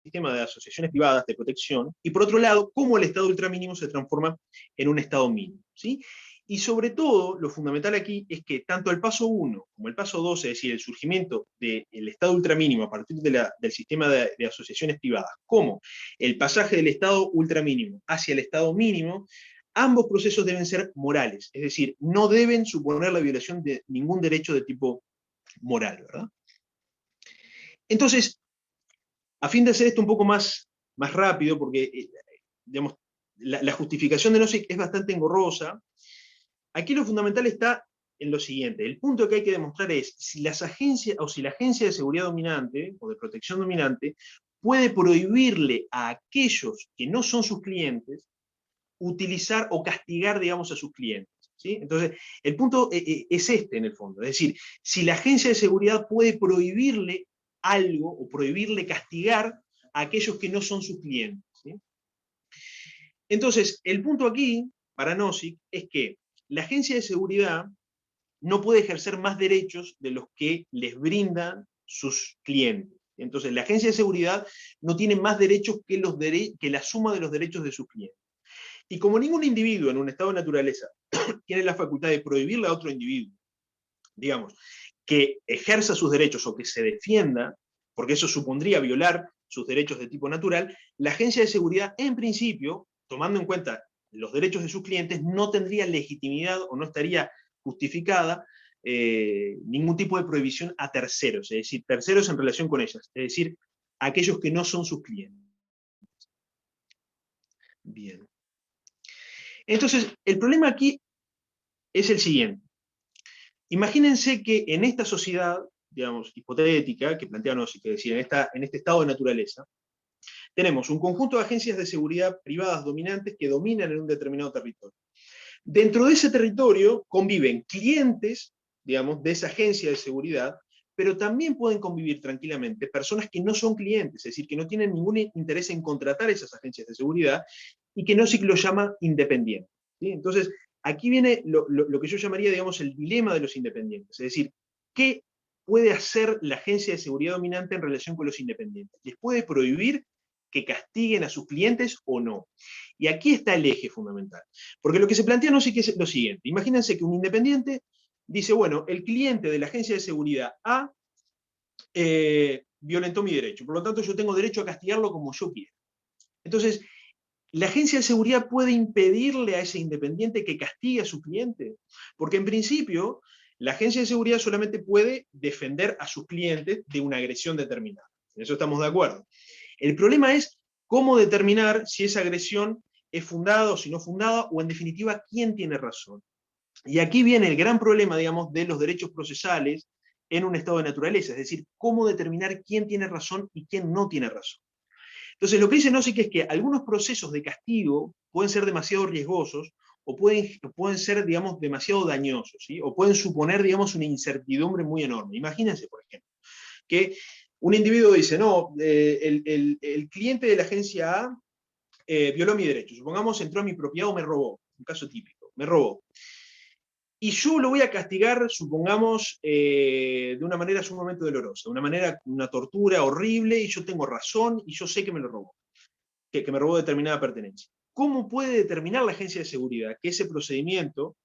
sistema de asociaciones privadas de protección, y por otro lado, cómo el Estado ultramínimo se transforma en un Estado mínimo, ¿sí? Y sobre todo, lo fundamental aquí es que tanto el paso 1 como el paso 2, es decir, el surgimiento del Estado ultramínimo a partir del sistema de asociaciones privadas, como el pasaje del Estado ultramínimo hacia el Estado mínimo, ambos procesos deben ser morales, es decir, no deben suponer la violación de ningún derecho de tipo moral, ¿verdad? Entonces, a fin de hacer esto un poco más rápido, porque digamos, la justificación de Nozick es bastante engorrosa, aquí lo fundamental está en lo siguiente. El punto que hay que demostrar es si las agencias, o si la agencia de seguridad dominante, o de protección dominante, puede prohibirle a aquellos que no son sus clientes utilizar o castigar, digamos, a sus clientes, ¿sí? Entonces, el punto es este en el fondo. Es decir, si la agencia de seguridad puede prohibirle algo, o prohibirle castigar a aquellos que no son sus clientes, ¿sí? Entonces, el punto aquí, para Nozick, es que la agencia de seguridad no puede ejercer más derechos de los que les brindan sus clientes. Entonces, la agencia de seguridad no tiene más derechos que la suma de los derechos de sus clientes. Y como ningún individuo en un estado de naturaleza tiene la facultad de prohibirle a otro individuo, digamos, que ejerza sus derechos o que se defienda, porque eso supondría violar sus derechos de tipo natural, la agencia de seguridad, en principio, tomando en cuenta los derechos de sus clientes, no tendría legitimidad o no estaría justificada ningún tipo de prohibición a terceros, es decir, terceros en relación con ellas, es decir, a aquellos que no son sus clientes. Bien. Entonces, el problema aquí es el siguiente. Imagínense que en esta sociedad, digamos, hipotética, que plantea Nozick, es decir, en este estado de naturaleza, Tenemos un conjunto de agencias de seguridad privadas dominantes que dominan en un determinado territorio. Dentro de ese territorio conviven clientes, digamos, de esa agencia de seguridad, pero también pueden convivir tranquilamente personas que no son clientes, es decir, que no tienen ningún interés en contratar esas agencias de seguridad y que NOSIC lo llama independiente, ¿sí? Entonces, aquí viene lo que yo llamaría, digamos, el dilema de los independientes, es decir, ¿qué puede hacer la agencia de seguridad dominante en relación con los independientes? ¿Les puede prohibir que castiguen a sus clientes o no? Y aquí está el eje fundamental. Porque lo que se plantea NOSIC es lo siguiente. Imagínense que un independiente dice, bueno, el cliente de la agencia de seguridad A violentó mi derecho, por lo tanto yo tengo derecho a castigarlo como yo quiera. Entonces, ¿la agencia de seguridad puede impedirle a ese independiente que castigue a su cliente? Porque en principio, la agencia de seguridad solamente puede defender a sus clientes de una agresión determinada. En eso estamos de acuerdo. El problema es cómo determinar si esa agresión es fundada o si no fundada, o en definitiva, quién tiene razón. Y aquí viene el gran problema, digamos, de los derechos procesales en un estado de naturaleza, es decir, cómo determinar quién tiene razón y quién no tiene razón. Entonces, lo que dice NOSIC es que algunos procesos de castigo pueden ser demasiado riesgosos o pueden ser, digamos, demasiado dañosos, ¿sí? O pueden suponer, digamos, una incertidumbre muy enorme. Imagínense, por ejemplo, que un individuo dice, no, el cliente de la agencia A violó mi derecho. Supongamos, entró a mi propiedad o me robó. Un caso típico, me robó. Y yo lo voy a castigar, supongamos, de una manera sumamente dolorosa, de una manera, una tortura horrible, y yo tengo razón, y yo sé que me lo robó, que me robó determinada pertenencia. ¿Cómo puede determinar la agencia de seguridad que ese procedimiento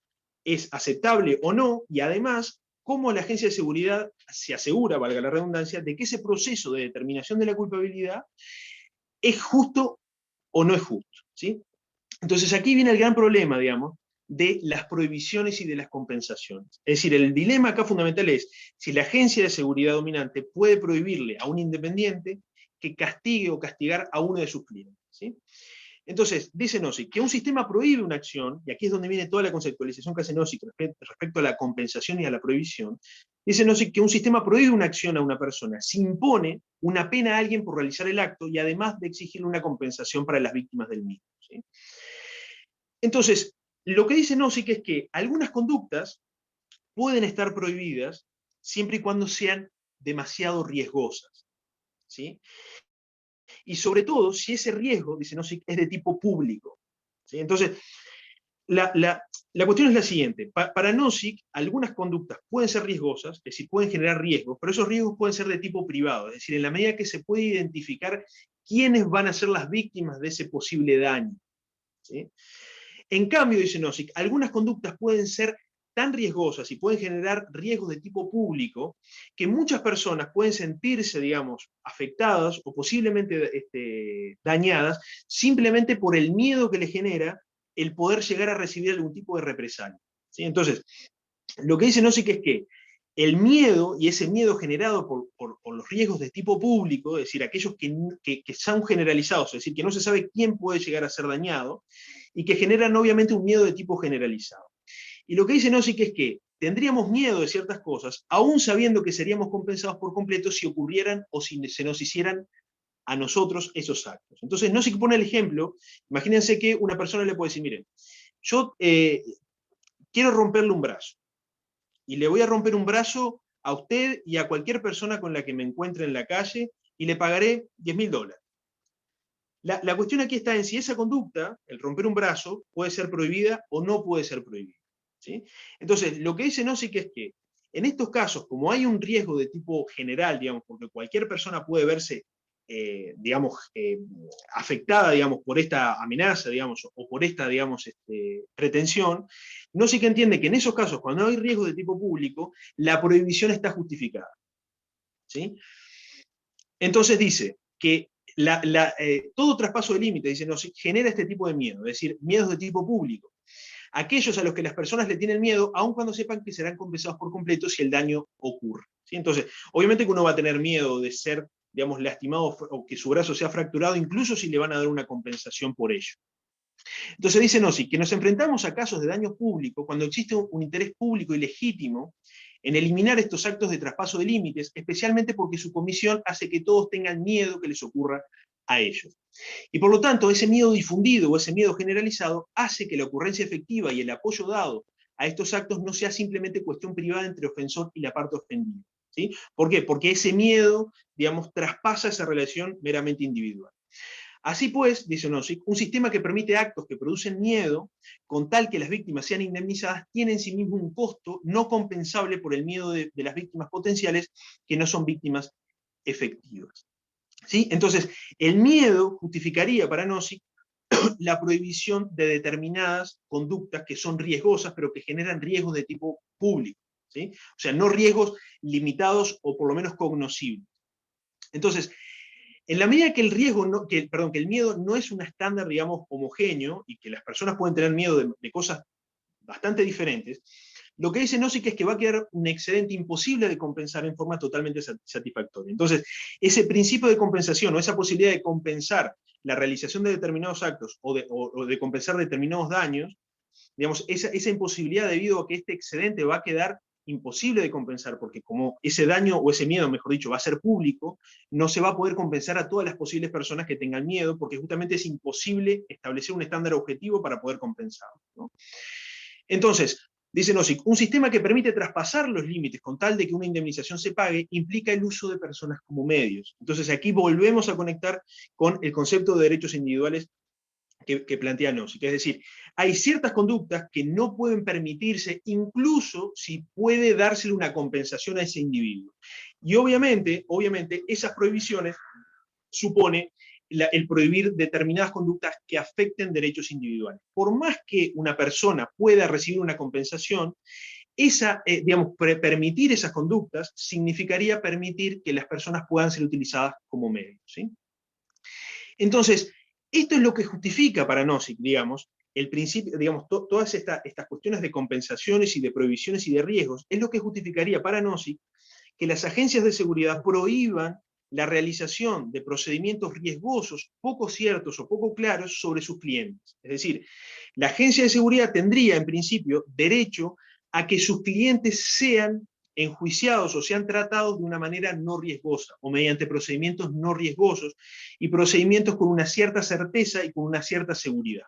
es aceptable o no? Y además, ¿cómo la agencia de seguridad se asegura, valga la redundancia, de que ese proceso de determinación de la culpabilidad es justo o no es justo? ¿Sí? Entonces aquí viene el gran problema, digamos, de las prohibiciones y de las compensaciones. Es decir, el dilema acá fundamental es si la agencia de seguridad dominante puede prohibirle a un independiente que castigue o castigar a uno de sus clientes, ¿sí? Entonces, dice NOSIC que un sistema prohíbe una acción, y aquí es donde viene toda la conceptualización que hace NOSIC respecto a la compensación y a la prohibición. Dice NOSIC que un sistema prohíbe una acción a una persona si impone una pena a alguien por realizar el acto y además de exigirle una compensación para las víctimas del mismo, ¿sí? Entonces, lo que dice NOSIC es que algunas conductas pueden estar prohibidas siempre y cuando sean demasiado riesgosas, ¿sí? Y sobre todo, si ese riesgo, dice NOSIC, es de tipo público, ¿sí? Entonces, la cuestión es la siguiente. Para NOSIC, algunas conductas pueden ser riesgosas, es decir, pueden generar riesgos, pero esos riesgos pueden ser de tipo privado, es decir, en la medida que se puede identificar quiénes van a ser las víctimas de ese posible daño, ¿sí? En cambio, dice NOSIC, algunas conductas pueden ser tan riesgosas y pueden generar riesgos de tipo público que muchas personas pueden sentirse, digamos, afectadas o posiblemente dañadas simplemente por el miedo que le genera el poder llegar a recibir algún tipo de represalia, ¿sí? Entonces, lo que dice NOSIC es que el miedo, y ese miedo generado por los riesgos de tipo público, es decir, aquellos que son generalizados, es decir, que no se sabe quién puede llegar a ser dañado, y que generan obviamente un miedo de tipo generalizado. Y lo que dice NOSIC es que tendríamos miedo de ciertas cosas, aún sabiendo que seríamos compensados por completo si ocurrieran o si se nos hicieran a nosotros esos actos. Entonces NOSIC pone el ejemplo, imagínense que una persona le puede decir, miren, yo quiero romperle un brazo, y le voy a romper un brazo a usted y a cualquier persona con la que me encuentre en la calle, y le pagaré $10.000. La cuestión aquí está en si esa conducta, el romper un brazo, puede ser prohibida o no puede ser prohibida, ¿sí? Entonces, lo que dice NOSIC es que en estos casos, como hay un riesgo de tipo general, digamos, porque cualquier persona puede verse, digamos, afectada, digamos, por esta amenaza, digamos, o por esta, digamos, pretensión, NOSIC entiende que en esos casos, cuando hay riesgo de tipo público, la prohibición está justificada, ¿sí? Entonces dice que todo traspaso de límite, dice, nos genera este tipo de miedo, es decir, miedos de tipo público. Aquellos a los que las personas le tienen miedo, aun cuando sepan que serán compensados por completo si el daño ocurre, ¿sí? Entonces, obviamente que uno va a tener miedo de ser, digamos, lastimado o que su brazo sea fracturado, incluso si le van a dar una compensación por ello. Entonces dice NOSIC que nos enfrentamos a casos de daño público cuando existe un interés público y legítimo en eliminar estos actos de traspaso de límites, especialmente porque su comisión hace que todos tengan miedo que les ocurra a ellos. Y por lo tanto, ese miedo difundido o ese miedo generalizado hace que la ocurrencia efectiva y el apoyo dado a estos actos no sea simplemente cuestión privada entre ofensor y la parte ofendida. ¿Sí? ¿Por qué? Porque ese miedo, digamos, traspasa esa relación meramente individual. Así pues, dice Nozick, un sistema que permite actos que producen miedo, con tal que las víctimas sean indemnizadas, tiene en sí mismo un costo no compensable por el miedo de las víctimas potenciales que no son víctimas efectivas. ¿Sí? Entonces, el miedo justificaría para Nozick la prohibición de determinadas conductas que son riesgosas, pero que generan riesgos de tipo público. ¿Sí? O sea, no riesgos limitados o por lo menos cognoscibles. Entonces, en la medida que el riesgo, que el miedo no es un estándar, digamos, homogéneo, y que las personas pueden tener miedo de cosas bastante diferentes, lo que dice Nozick es que va a quedar un excedente imposible de compensar en forma totalmente satisfactoria. Entonces, ese principio de compensación o esa posibilidad de compensar la realización de determinados actos o de compensar determinados daños, digamos, esa imposibilidad debido a que este excedente va a quedar imposible de compensar, porque como ese daño o ese miedo, mejor dicho, va a ser público, no se va a poder compensar a todas las posibles personas que tengan miedo, porque justamente es imposible establecer un estándar objetivo para poder compensarlo, ¿no? Entonces, dice Nozick, un sistema que permite traspasar los límites con tal de que una indemnización se pague implica el uso de personas como medios. Entonces aquí volvemos a conectar con el concepto de derechos individuales que plantea Nozick. Es decir, hay ciertas conductas que no pueden permitirse, incluso si puede dársele una compensación a ese individuo. Y obviamente esas prohibiciones supone el prohibir determinadas conductas que afecten derechos individuales. Por más que una persona pueda recibir una compensación, permitir esas conductas significaría permitir que las personas puedan ser utilizadas como medios. ¿Sí? Entonces, esto es lo que justifica para Nozick, digamos, el principio, digamos, todas estas cuestiones de compensaciones y de prohibiciones y de riesgos, es lo que justificaría para Nozick que las agencias de seguridad prohíban la realización de procedimientos riesgosos, poco ciertos o poco claros sobre sus clientes. Es decir, la agencia de seguridad tendría, en principio, derecho a que sus clientes sean enjuiciados o sean tratados de una manera no riesgosa o mediante procedimientos no riesgosos y procedimientos con una cierta certeza y con una cierta seguridad.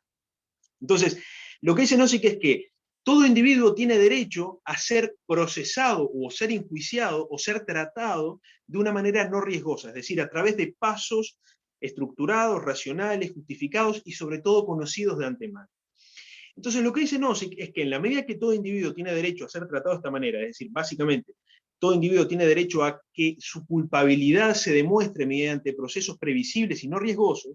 Entonces, lo que dice Nozick es que todo individuo tiene derecho a ser procesado o ser enjuiciado o ser tratado de una manera no riesgosa, es decir, a través de pasos estructurados, racionales, justificados y sobre todo conocidos de antemano. Entonces lo que dice Nozick es que en la medida que todo individuo tiene derecho a ser tratado de esta manera, es decir, básicamente, todo individuo tiene derecho a que su culpabilidad se demuestre mediante procesos previsibles y no riesgosos,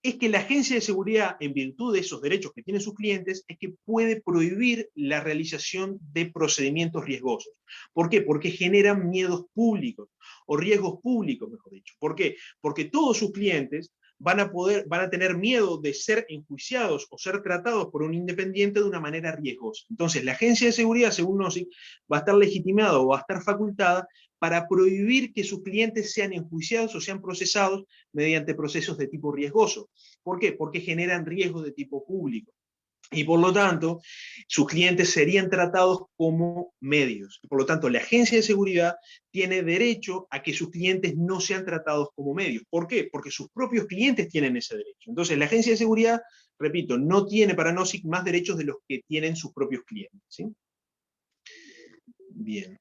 es que la agencia de seguridad, en virtud de esos derechos que tienen sus clientes, es que puede prohibir la realización de procedimientos riesgosos. ¿Por qué? Porque generan miedos públicos, o riesgos públicos, mejor dicho. ¿Por qué? Porque todos sus clientes van a tener miedo de ser enjuiciados o ser tratados por un independiente de una manera riesgosa. Entonces, la agencia de seguridad, según Nozick, va a estar legitimada o va a estar facultada para prohibir que sus clientes sean enjuiciados o sean procesados mediante procesos de tipo riesgoso. ¿Por qué? Porque generan riesgos de tipo público. Y por lo tanto, sus clientes serían tratados como medios. Por lo tanto, la agencia de seguridad tiene derecho a que sus clientes no sean tratados como medios. ¿Por qué? Porque sus propios clientes tienen ese derecho. Entonces, la agencia de seguridad, repito, no tiene para Nozick más derechos de los que tienen sus propios clientes. ¿Sí? Bien.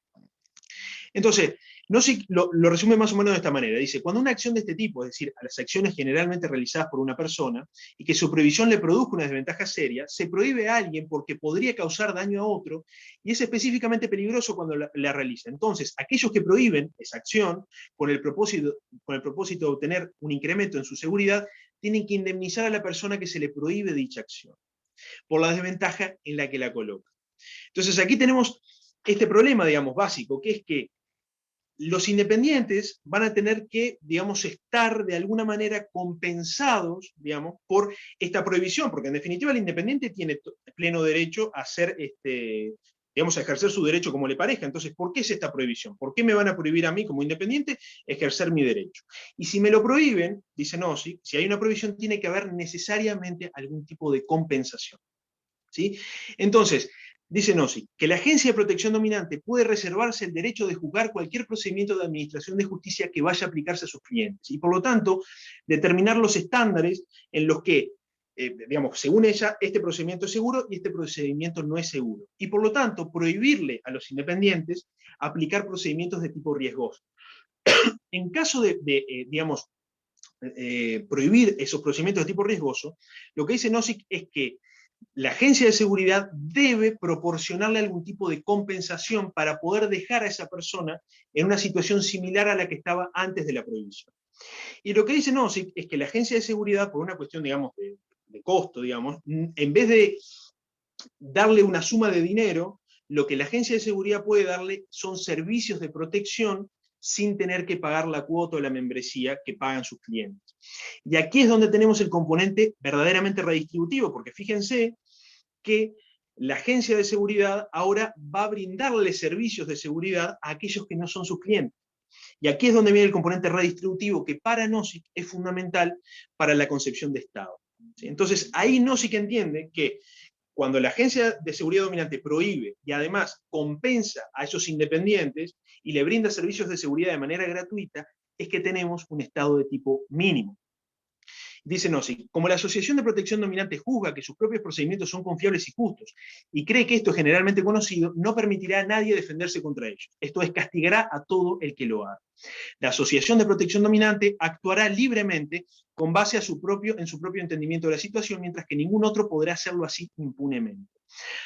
Entonces, Nozick lo resume más o menos de esta manera. Dice, cuando una acción de este tipo, es decir, a las acciones generalmente realizadas por una persona, y que su prohibición le produzca una desventaja seria, se prohíbe a alguien porque podría causar daño a otro, y es específicamente peligroso cuando la realiza. Entonces, aquellos que prohíben esa acción con el propósito de obtener un incremento en su seguridad, tienen que indemnizar a la persona que se le prohíbe dicha acción, por la desventaja en la que la coloca. Entonces, aquí tenemos este problema, digamos, básico, que es que los independientes van a tener que, digamos, estar de alguna manera compensados, digamos, por esta prohibición, porque en definitiva el independiente tiene pleno derecho a hacer, digamos, a ejercer su derecho como le parezca. Entonces, ¿por qué es esta prohibición? ¿Por qué me van a prohibir a mí como independiente ejercer mi derecho? Y si me lo prohíben, dice Nozick, si hay una prohibición tiene que haber necesariamente algún tipo de compensación. ¿Sí? Entonces, Dice Nozick, que la agencia de protección dominante puede reservarse el derecho de juzgar cualquier procedimiento de administración de justicia que vaya a aplicarse a sus clientes, y por lo tanto, determinar los estándares en los que, digamos, según ella, este procedimiento es seguro y este procedimiento no es seguro. Y por lo tanto, prohibirle a los independientes aplicar procedimientos de tipo riesgoso. En caso de digamos, prohibir esos procedimientos de tipo riesgoso, lo que dice Nozick es que la agencia de seguridad debe proporcionarle algún tipo de compensación para poder dejar a esa persona en una situación similar a la que estaba antes de la prohibición. Y lo que dice Nozick es que la agencia de seguridad, por una cuestión, digamos, de costo, digamos, en vez de darle una suma de dinero, lo que la agencia de seguridad puede darle son servicios de protección sin tener que pagar la cuota o la membresía que pagan sus clientes. Y aquí es donde tenemos el componente verdaderamente redistributivo, porque fíjense que la agencia de seguridad ahora va a brindarle servicios de seguridad a aquellos que no son sus clientes. Y aquí es donde viene el componente redistributivo, que para Nozick es fundamental para la concepción de Estado. ¿Sí? Entonces, ahí Nozick entiende que cuando la agencia de seguridad dominante prohíbe y además compensa a esos independientes y le brinda servicios de seguridad de manera gratuita, es que tenemos un Estado de tipo mínimo. Dice Nozick, como la Asociación de Protección Dominante juzga que sus propios procedimientos son confiables y justos, y cree que esto es generalmente conocido, no permitirá a nadie defenderse contra ellos. Esto es, castigará a todo el que lo haga. La Asociación de Protección Dominante actuará libremente con base en su propio entendimiento de la situación, mientras que ningún otro podrá hacerlo así impunemente.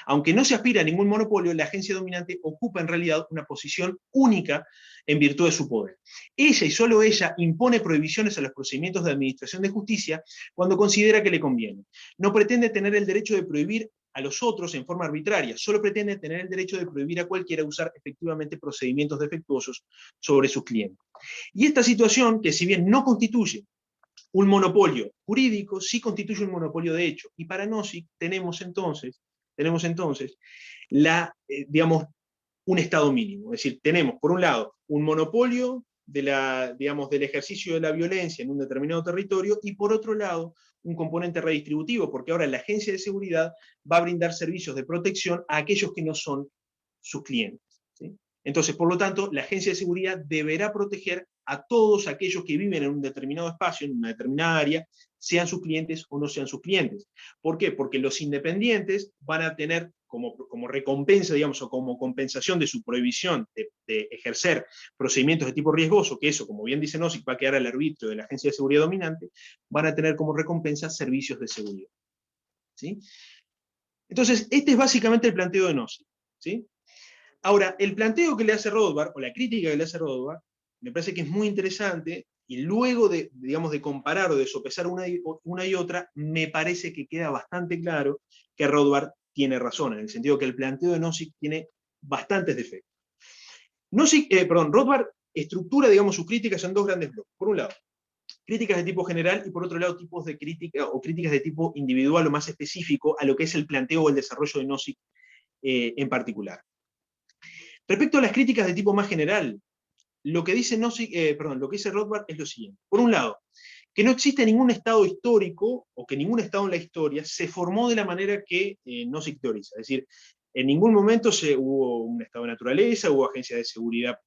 Aunque no se aspira a ningún monopolio, la agencia dominante ocupa en realidad una posición única en virtud de su poder. Ella y solo ella impone prohibiciones a los procedimientos de administración de justicia cuando considera que le conviene. No pretende tener el derecho de prohibir a los otros en forma arbitraria, solo pretende tener el derecho de prohibir a cualquiera usar efectivamente procedimientos defectuosos sobre sus clientes. Y esta situación, que si bien no constituye un monopolio jurídico, sí constituye un monopolio de hecho. Y para Nozick tenemos entonces digamos, un Estado mínimo. Es decir, tenemos, por un lado, un monopolio del ejercicio de la violencia en un determinado territorio, y por otro lado, un componente redistributivo, porque ahora la agencia de seguridad va a brindar servicios de protección a aquellos que no son sus clientes. ¿Sí? Entonces, por lo tanto, la agencia de seguridad deberá proteger a todos aquellos que viven en un determinado espacio, en una determinada área, sean sus clientes o no sean sus clientes. ¿Por qué? Porque los independientes van a tener como recompensa, digamos, o como compensación de su prohibición de ejercer procedimientos de tipo riesgoso, que eso, como bien dice Nozick, va a quedar al arbitrio de la agencia de seguridad dominante, van a tener como recompensa servicios de seguridad. ¿Sí? Entonces, este es básicamente el planteo de Nozick. ¿Sí? Ahora, el planteo que le hace Rothbard, o la crítica que le hace Rothbard, me parece que es muy interesante, y luego digamos, de comparar o de sopesar una y otra, me parece que queda bastante claro que Rothbard tiene razón, en el sentido que el planteo de Nozick tiene bastantes defectos. Rothbard estructura, digamos, sus críticas en dos grandes bloques. Por un lado, críticas de tipo general, y por otro lado, tipos de crítica o críticas de tipo individual o más específico a lo que es el planteo o el desarrollo de Nozick en particular. Respecto a las críticas de tipo más general, lo que dice Rothbard es lo siguiente. Por un lado, que no existe ningún estado histórico, o que ningún estado en la historia se formó de la manera que Nozick teoriza. Es decir, en ningún momento hubo un estado de naturaleza, hubo agencias de seguridad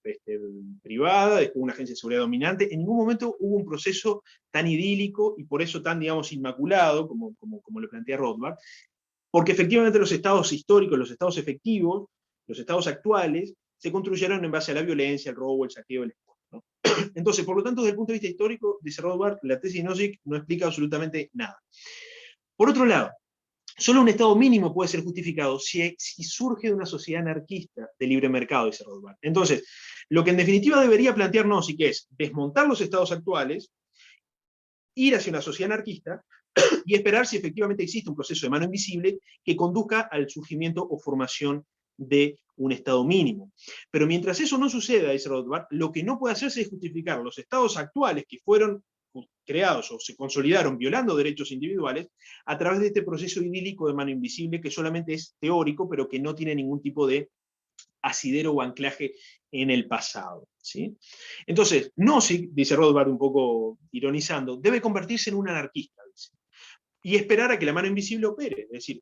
privada, hubo una agencia de seguridad dominante, en ningún momento hubo un proceso tan idílico y por eso tan, digamos, inmaculado, como lo plantea Rothbard, porque efectivamente los estados históricos, los estados efectivos, los estados actuales, se construyeron en base a la violencia, el robo, el saqueo, el explotación, ¿no? Entonces, por lo tanto, desde el punto de vista histórico, dice Rothbard, la tesis de Nozick no explica absolutamente nada. Por otro lado, solo un estado mínimo puede ser justificado si surge de una sociedad anarquista de libre mercado, dice Rothbard. Entonces, lo que en definitiva debería plantear Nozick es desmontar los estados actuales, ir hacia una sociedad anarquista, y esperar si efectivamente existe un proceso de mano invisible que conduzca al surgimiento o formación de un estado mínimo. Pero mientras eso no suceda, dice Rothbard, lo que no puede hacerse es justificar los estados actuales que fueron creados o se consolidaron violando derechos individuales a través de este proceso idílico de mano invisible que solamente es teórico, pero que no tiene ningún tipo de asidero o anclaje en el pasado. ¿Sí? Entonces, Nozick, dice Rothbard un poco ironizando, debe convertirse en un anarquista, dice, y esperar a que la mano invisible opere. Es decir,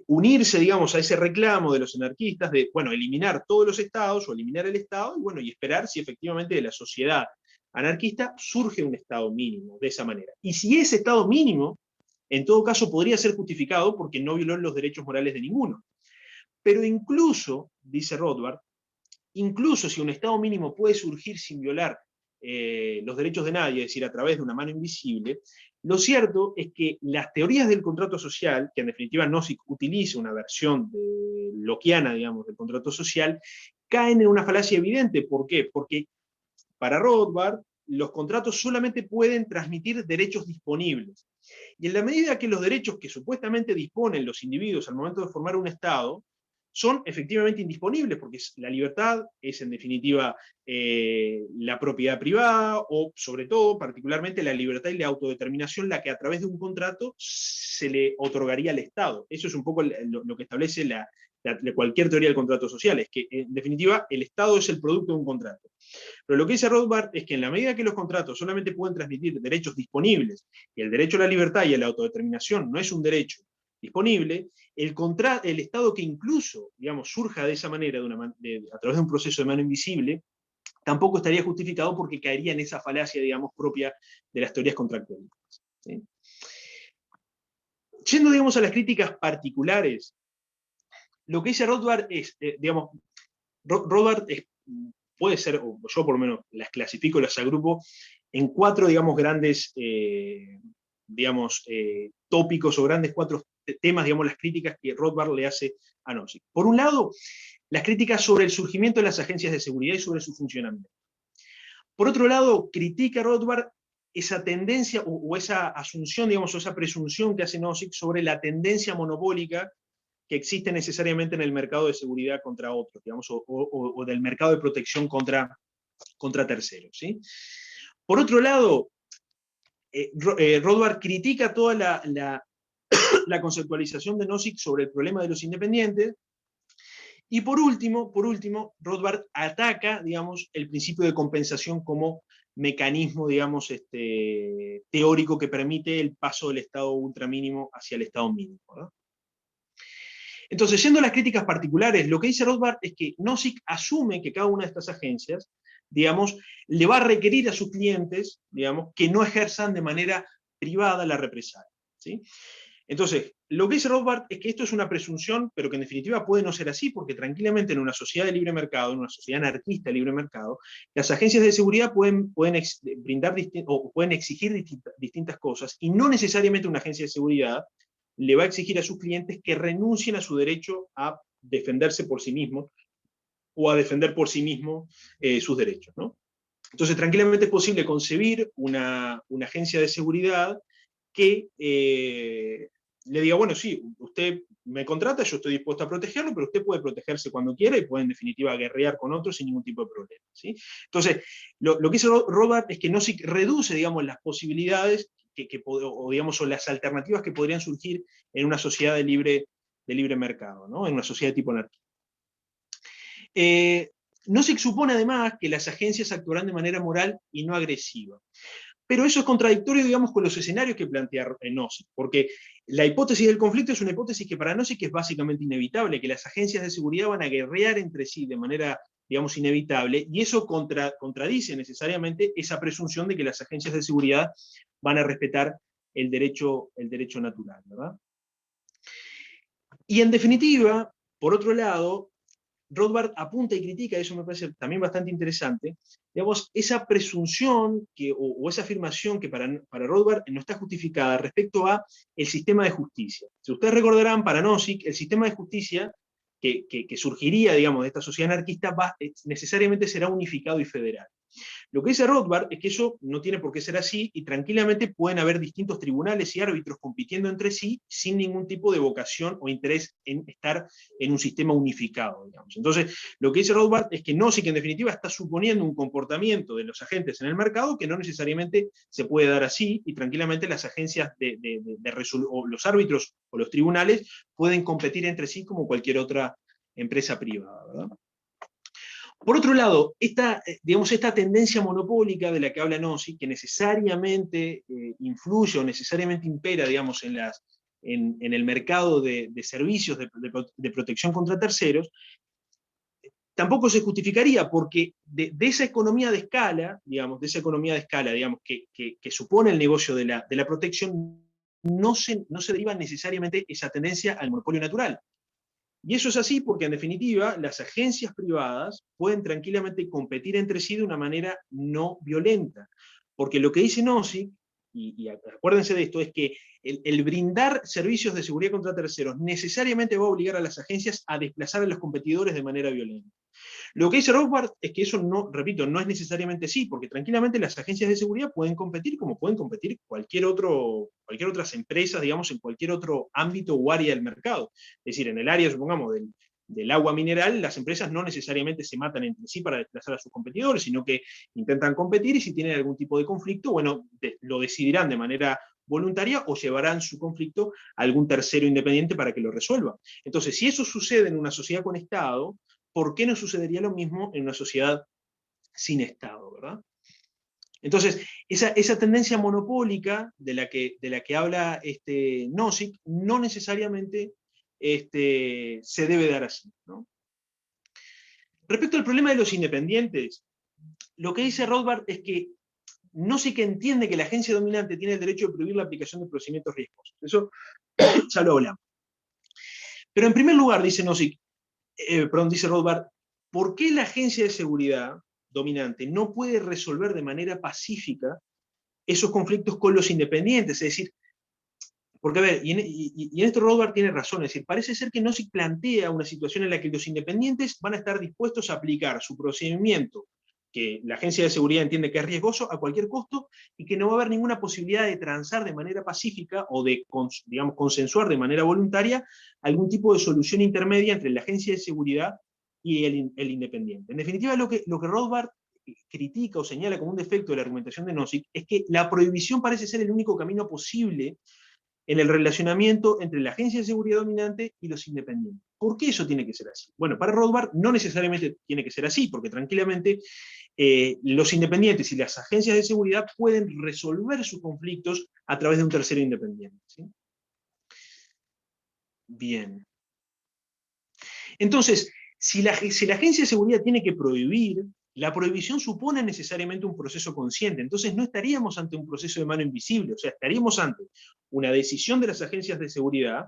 unirse, digamos, a ese reclamo de los anarquistas de, bueno, eliminar todos los estados o eliminar el estado, y bueno, y esperar si efectivamente de la sociedad anarquista surge un estado mínimo de esa manera. Y si ese estado mínimo, en todo caso, podría ser justificado porque no violó los derechos morales de ninguno. Pero incluso, dice Rothbard, incluso si un estado mínimo puede surgir sin violar los derechos de nadie, es decir, a través de una mano invisible, lo cierto es que las teorías del contrato social, que en definitiva Nozick utiliza una versión lockeana, digamos, del contrato social, caen en una falacia evidente. ¿Por qué? Porque para Rothbard, los contratos solamente pueden transmitir derechos disponibles. Y en la medida que los derechos que supuestamente disponen los individuos al momento de formar un Estado son efectivamente indisponibles, porque la libertad es en definitiva la propiedad privada, o sobre todo, particularmente, la libertad y la autodeterminación, la que a través de un contrato se le otorgaría al Estado. Eso es un poco lo que establece cualquier teoría del contrato social, es que en definitiva el Estado es el producto de un contrato. Pero lo que dice Rothbard es que en la medida que los contratos solamente pueden transmitir derechos disponibles, y el derecho a la libertad y a la autodeterminación no es un derecho disponible, el Estado que incluso, digamos, surja de esa manera, a través de un proceso de mano invisible, tampoco estaría justificado porque caería en esa falacia, digamos, propia de las teorías contractuales. ¿Sí? Yendo, digamos, a las críticas particulares, lo que dice Rothbard es, digamos, Rothbard puede ser, o yo por lo menos las clasifico, las agrupo en cuatro, digamos, grandes, tópicos o grandes cuatro temas, digamos, las críticas que Rothbard le hace a Nozick. Por un lado, las críticas sobre el surgimiento de las agencias de seguridad y sobre su funcionamiento. Por otro lado, critica Rothbard esa tendencia o esa asunción, digamos, o esa presunción que hace Nozick sobre la tendencia monopólica que existe necesariamente en el mercado de seguridad contra otros, digamos, o del mercado de protección contra terceros. ¿Sí? Por otro lado, Rothbard critica toda la conceptualización de Nozick sobre el problema de los independientes. Y por último, Rothbard ataca, digamos, el principio de compensación como mecanismo, digamos, teórico que permite el paso del estado ultramínimo hacia el estado mínimo, ¿verdad? Entonces, yendo a las críticas particulares, lo que dice Rothbard es que Nozick asume que cada una de estas agencias, digamos, le va a requerir a sus clientes, digamos, que no ejerzan de manera privada la represalia, ¿sí? Entonces, lo que dice Rothbard es que esto es una presunción, pero que en definitiva puede no ser así, porque tranquilamente en una sociedad de libre mercado, en una sociedad anarquista de libre mercado, las agencias de seguridad pueden brindar o pueden exigir distintas cosas, y no necesariamente una agencia de seguridad le va a exigir a sus clientes que renuncien a su derecho a defenderse por sí mismos o a defender por sí mismos sus derechos, ¿no? Entonces, tranquilamente es posible concebir una agencia de seguridad que le diga, bueno, sí, usted me contrata, yo estoy dispuesto a protegerlo, pero usted puede protegerse cuando quiera y puede en definitiva guerrear con otros sin ningún tipo de problema. ¿Sí? Entonces, lo que hizo Rothbard es que no se reduce, digamos, las posibilidades o, digamos, o las alternativas que podrían surgir en una sociedad de libre mercado, ¿no? En una sociedad de tipo anarquista. No se supone además que las agencias actuarán de manera moral y no agresiva. Pero eso es contradictorio, digamos, con los escenarios que plantea Nozick, porque la hipótesis del conflicto es una hipótesis que para Nozick es básicamente inevitable, que las agencias de seguridad van a guerrear entre sí de manera, digamos, inevitable, y eso contradice necesariamente esa presunción de que las agencias de seguridad van a respetar el derecho natural, ¿verdad? Y en definitiva, por otro lado, Rothbard apunta y critica, eso me parece también bastante interesante, digamos, esa presunción o esa afirmación que para Rothbard no está justificada respecto a el sistema de justicia. Si ustedes recordarán, para Nozick, el sistema de justicia que surgiría, digamos, de esta sociedad anarquista necesariamente será unificado y federal. Lo que dice Rothbard es que eso no tiene por qué ser así y tranquilamente pueden haber distintos tribunales y árbitros compitiendo entre sí sin ningún tipo de vocación o interés en estar en un sistema unificado, digamos. Entonces, lo que dice Rothbard es que Nozick en definitiva está suponiendo un comportamiento de los agentes en el mercado que no necesariamente se puede dar así y tranquilamente las agencias o los árbitros o los tribunales pueden competir entre sí como cualquier otra empresa privada, ¿verdad? Por otro lado, esta tendencia monopólica de la que habla Nozick, que necesariamente influye o necesariamente impera, digamos, en en el mercado de servicios de protección contra terceros, tampoco se justificaría, porque de esa economía de escala, digamos, que supone el negocio de la protección, no se deriva necesariamente esa tendencia al monopolio natural. Y eso es así porque, en definitiva, las agencias privadas pueden tranquilamente competir entre sí de una manera no violenta. Porque lo que dice Nozick, y acuérdense de esto, es que el brindar servicios de seguridad contra terceros necesariamente va a obligar a las agencias a desplazar a los competidores de manera violenta. Lo que dice Rothbard es que eso no, repito, no es necesariamente así, porque tranquilamente las agencias de seguridad pueden competir como pueden competir cualquier otras empresas, digamos, en cualquier otro ámbito o área del mercado. Es decir, en el área, supongamos, del agua mineral, las empresas no necesariamente se matan entre sí para desplazar a sus competidores, sino que intentan competir y si tienen algún tipo de conflicto, bueno, lo decidirán de manera voluntaria o llevarán su conflicto a algún tercero independiente para que lo resuelva. Entonces, si eso sucede en una sociedad con Estado, ¿por qué no sucedería lo mismo en una sociedad sin Estado, verdad? Entonces, esa tendencia monopólica de la que habla Nozick no necesariamente se debe dar así, ¿no? Respecto al problema de los independientes, lo que dice Rothbard es que Nozick entiende que la agencia dominante tiene el derecho de prohibir la aplicación de procedimientos riesgosos. Eso ya lo hablamos. Pero en primer lugar, dice Nozick, dice Rothbard, ¿por qué la agencia de seguridad dominante no puede resolver de manera pacífica esos conflictos con los independientes? Es decir, porque a ver, y en esto Rothbard tiene razón, es decir, parece ser que no se plantea una situación en la que los independientes van a estar dispuestos a aplicar su procedimiento, que la agencia de seguridad entiende que es riesgoso, a cualquier costo, y que no va a haber ninguna posibilidad de transar de manera pacífica o de, digamos, consensuar de manera voluntaria algún tipo de solución intermedia entre la agencia de seguridad y el independiente. En definitiva, lo que Rothbard critica o señala como un defecto de la argumentación de Nozick es que la prohibición parece ser el único camino posible en el relacionamiento entre la agencia de seguridad dominante y los independientes. ¿Por qué eso tiene que ser así? Bueno, para Rothbard no necesariamente tiene que ser así, porque tranquilamente los independientes y las agencias de seguridad pueden resolver sus conflictos a través de un tercero independiente, ¿sí? Bien. Entonces, si la agencia de seguridad tiene que prohibir, la prohibición supone necesariamente un proceso consciente, entonces no estaríamos ante un proceso de mano invisible, o sea, estaríamos ante una decisión de las agencias de seguridad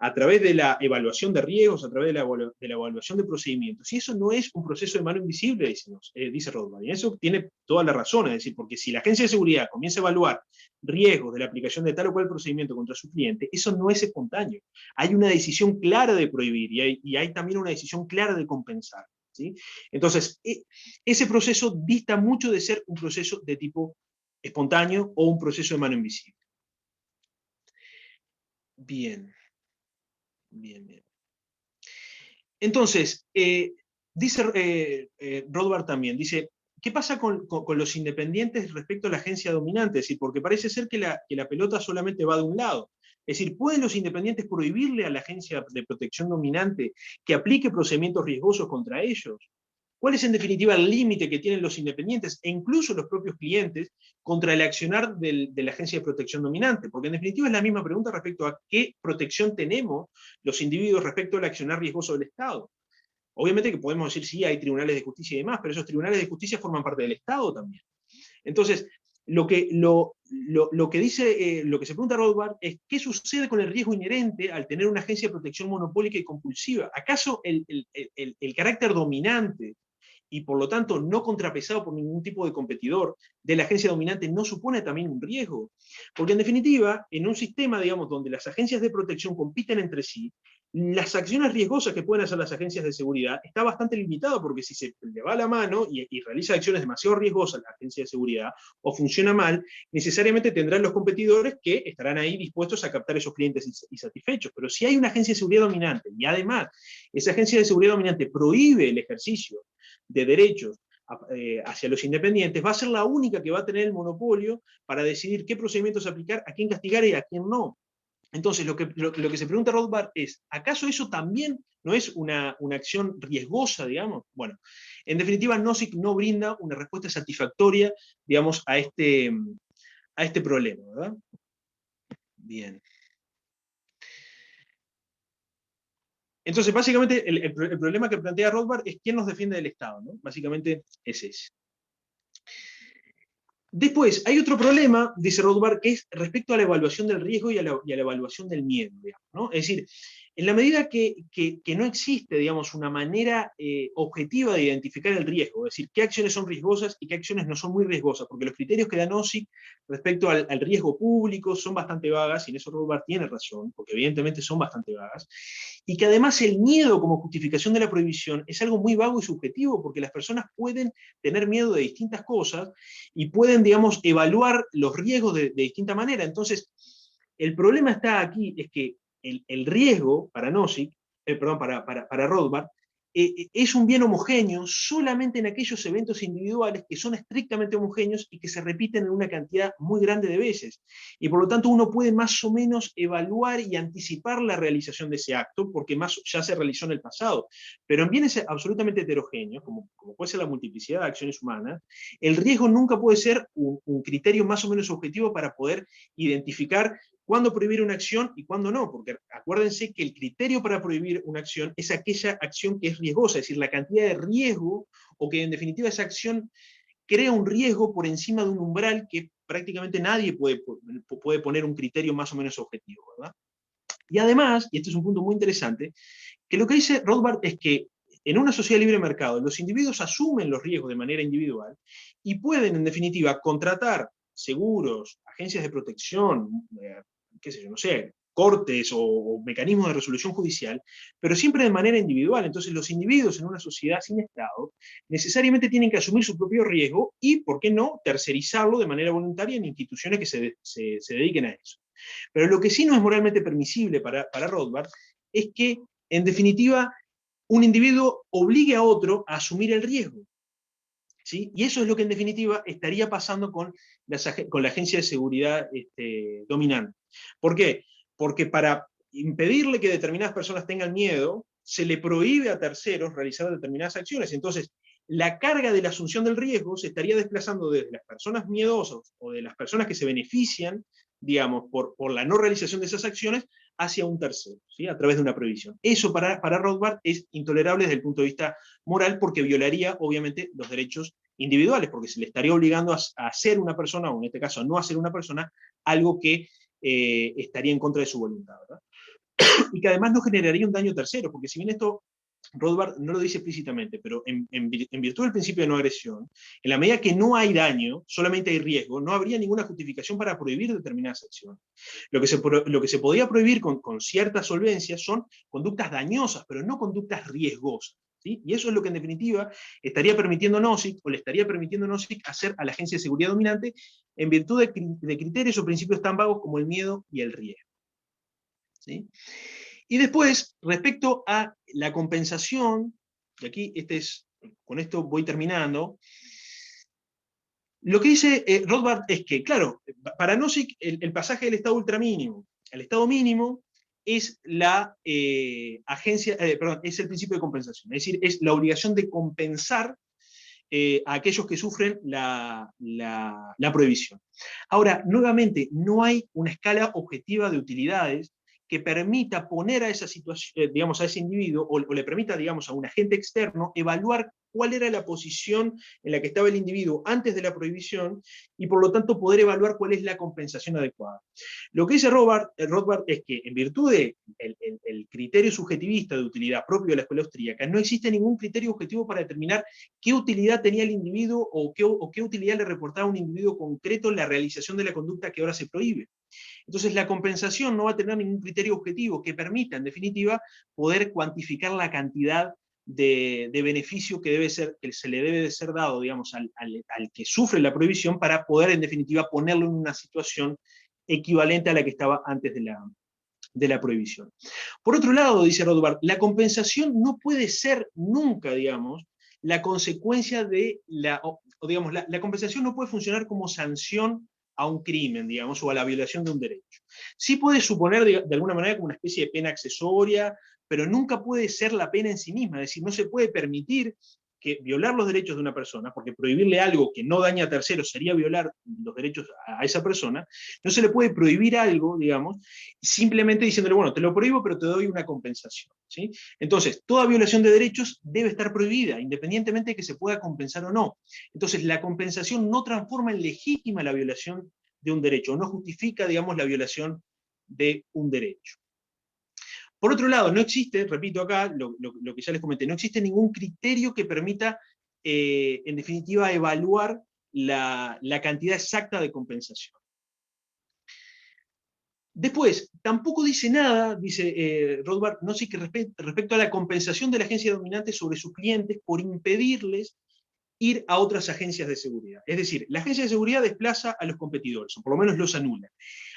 a través de la evaluación de riesgos, a través de la evaluación de procedimientos. Y eso no es un proceso de mano invisible, dice Rothbard. Y eso tiene toda la razón, es decir, porque si la agencia de seguridad comienza a evaluar riesgos de la aplicación de tal o cual procedimiento contra su cliente, eso no es espontáneo. Hay una decisión clara de prohibir y hay también una decisión clara de compensar, ¿sí? Entonces, ese proceso dista mucho de ser un proceso de tipo espontáneo o un proceso de mano invisible. Bien. Entonces, dice Rothbard también, dice, ¿qué pasa con los independientes respecto a la agencia dominante? Es decir, porque parece ser que la pelota solamente va de un lado. Es decir, ¿pueden los independientes prohibirle a la agencia de protección dominante que aplique procedimientos riesgosos contra ellos? ¿Cuál es en definitiva el límite que tienen los independientes e incluso los propios clientes contra el accionar de la agencia de protección dominante? Porque en definitiva es la misma pregunta respecto a qué protección tenemos los individuos respecto al accionar riesgoso del Estado. Obviamente que podemos decir, sí, hay tribunales de justicia y demás, pero esos tribunales de justicia forman parte del Estado también. Entonces, lo que se pregunta Rothbard es qué sucede con el riesgo inherente al tener una agencia de protección monopólica y compulsiva. ¿Acaso el carácter dominante y por lo tanto no contrapesado por ningún tipo de competidor de la agencia dominante no supone también un riesgo? Porque en definitiva, en un sistema, digamos, donde las agencias de protección compiten entre sí, las acciones riesgosas que pueden hacer las agencias de seguridad está bastante limitado, porque si se le va la mano y realiza acciones demasiado riesgosas la agencia de seguridad, o funciona mal, necesariamente tendrán los competidores que estarán ahí dispuestos a captar esos clientes insatisfechos. Pero si hay una agencia de seguridad dominante, y además esa agencia de seguridad dominante prohíbe el ejercicio de derechos hacia los independientes, va a ser la única que va a tener el monopolio para decidir qué procedimientos aplicar, a quién castigar y a quién no. Entonces, lo que se pregunta Rothbard es, ¿acaso eso también no es una acción riesgosa, digamos? Bueno, en definitiva, Nozick no brinda una respuesta satisfactoria, digamos, a este problema, ¿verdad? Bien. Entonces, básicamente, el problema que plantea Rothbard es quién nos defiende del Estado, ¿no? Básicamente es ese. Después, hay otro problema, dice Rothbard, que es respecto a la evaluación del riesgo y a la evaluación del miedo, digamos, ¿no? Es decir, en la medida que no existe, digamos, una manera objetiva de identificar el riesgo, es decir, qué acciones son riesgosas y qué acciones no son muy riesgosas, porque los criterios que da OSIC respecto al riesgo público son bastante vagas, y en eso Rothbard tiene razón, porque evidentemente son bastante vagas, y que además el miedo como justificación de la prohibición es algo muy vago y subjetivo, porque las personas pueden tener miedo de distintas cosas, y pueden, digamos, evaluar los riesgos de distinta manera. Entonces, el problema está aquí, es que el riesgo para Nozick, perdón, para Rothbard, es un bien homogéneo solamente en aquellos eventos individuales que son estrictamente homogéneos y que se repiten en una cantidad muy grande de veces. Y por lo tanto uno puede más o menos evaluar y anticipar la realización de ese acto, porque ya se realizó en el pasado. Pero en bienes absolutamente heterogéneos, como puede ser la multiplicidad de acciones humanas, el riesgo nunca puede ser un criterio más o menos objetivo para poder identificar cuándo prohibir una acción y cuándo no, porque acuérdense que el criterio para prohibir una acción es aquella acción que es riesgosa, es decir, la cantidad de riesgo, o que en definitiva esa acción crea un riesgo por encima de un umbral que prácticamente nadie puede poner un criterio más o menos objetivo, ¿verdad? Y además, y este es un punto muy interesante, que lo que dice Rothbard es que en una sociedad de libre mercado los individuos asumen los riesgos de manera individual y pueden, en definitiva, contratar seguros, agencias de protección, qué sé yo, no sé, cortes o mecanismos de resolución judicial, pero siempre de manera individual. Entonces los individuos en una sociedad sin Estado necesariamente tienen que asumir su propio riesgo y, ¿por qué no?, tercerizarlo de manera voluntaria en instituciones que se dediquen a eso. Pero lo que sí no es moralmente permisible para Rothbard es que, en definitiva, un individuo obligue a otro a asumir el riesgo. ¿Sí? Y eso es lo que en definitiva estaría pasando con la agencia de seguridad dominante. ¿Por qué? Porque para impedirle que determinadas personas tengan miedo, se le prohíbe a terceros realizar determinadas acciones. Entonces, la carga de la asunción del riesgo se estaría desplazando desde las personas miedosas o de las personas que se benefician, digamos, por la no realización de esas acciones, hacia un tercero, ¿sí? A través de una prohibición. Eso para Rothbard es intolerable desde el punto de vista moral, porque violaría, obviamente, los derechos individuales, porque se le estaría obligando a hacer una persona, o en este caso a no hacer una persona, algo que estaría en contra de su voluntad, ¿verdad? Y que además no generaría un daño tercero, porque si bien esto Rothbard no lo dice explícitamente, pero en virtud del principio de no agresión, en la medida que no hay daño, solamente hay riesgo, no habría ninguna justificación para prohibir determinadas acciones. Lo que se podría prohibir con cierta solvencia son conductas dañosas, pero no conductas riesgosas. ¿Sí? Y eso es lo que en definitiva estaría permitiendo Nozick, o le estaría permitiendo Nozick hacer a la agencia de seguridad dominante en virtud de criterios o principios tan vagos como el miedo y el riesgo. ¿Sí? Y después, respecto a la compensación, y aquí con esto voy terminando, lo que dice Rothbard es que, claro, para Nozick el pasaje del estado ultramínimo al estado mínimo es es el principio de compensación, es decir, es la obligación de compensar a aquellos que sufren la prohibición. Ahora, nuevamente, no hay una escala objetiva de utilidades que permita poner a esa situación, digamos, a ese individuo, o le permita, digamos, a un agente externo evaluar cuál era la posición en la que estaba el individuo antes de la prohibición, y por lo tanto poder evaluar cuál es la compensación adecuada. Lo que dice Rothbard es que, en virtud del criterio subjetivista de utilidad propio de la escuela austríaca, no existe ningún criterio objetivo para determinar qué utilidad tenía el individuo, o qué utilidad le reportaba a un individuo concreto la realización de la conducta que ahora se prohíbe. Entonces la compensación no va a tener ningún criterio objetivo que permita, en definitiva, poder cuantificar la cantidad de beneficio que se le debe de ser dado, digamos, al que sufre la prohibición, para poder, en definitiva, ponerlo en una situación equivalente a la que estaba antes de la prohibición. Por otro lado, dice Rothbard, la compensación no puede ser nunca, digamos, la consecuencia de digamos, la compensación no puede funcionar como sanción a un crimen, digamos, o a la violación de un derecho. Sí puede suponer, de alguna manera, como una especie de pena accesoria, pero nunca puede ser la pena en sí misma. Es decir, no se puede permitir que violar los derechos de una persona, porque prohibirle algo que no daña a terceros sería violar los derechos a esa persona, no se le puede prohibir algo, digamos, simplemente diciéndole, bueno, te lo prohíbo, pero te doy una compensación, ¿sí? Entonces, toda violación de derechos debe estar prohibida, independientemente de que se pueda compensar o no. Entonces, la compensación no transforma en legítima la violación de un derecho, no justifica, digamos, la violación de un derecho. Por otro lado, no existe, repito acá, lo que ya les comenté, no existe ningún criterio que permita, en definitiva, evaluar la cantidad exacta de compensación. Después, tampoco dice nada, dice Rothbard, no sé qué respecto a la compensación de la agencia dominante sobre sus clientes por impedirles ir a otras agencias de seguridad. Es decir, la agencia de seguridad desplaza a los competidores, o por lo menos los anula.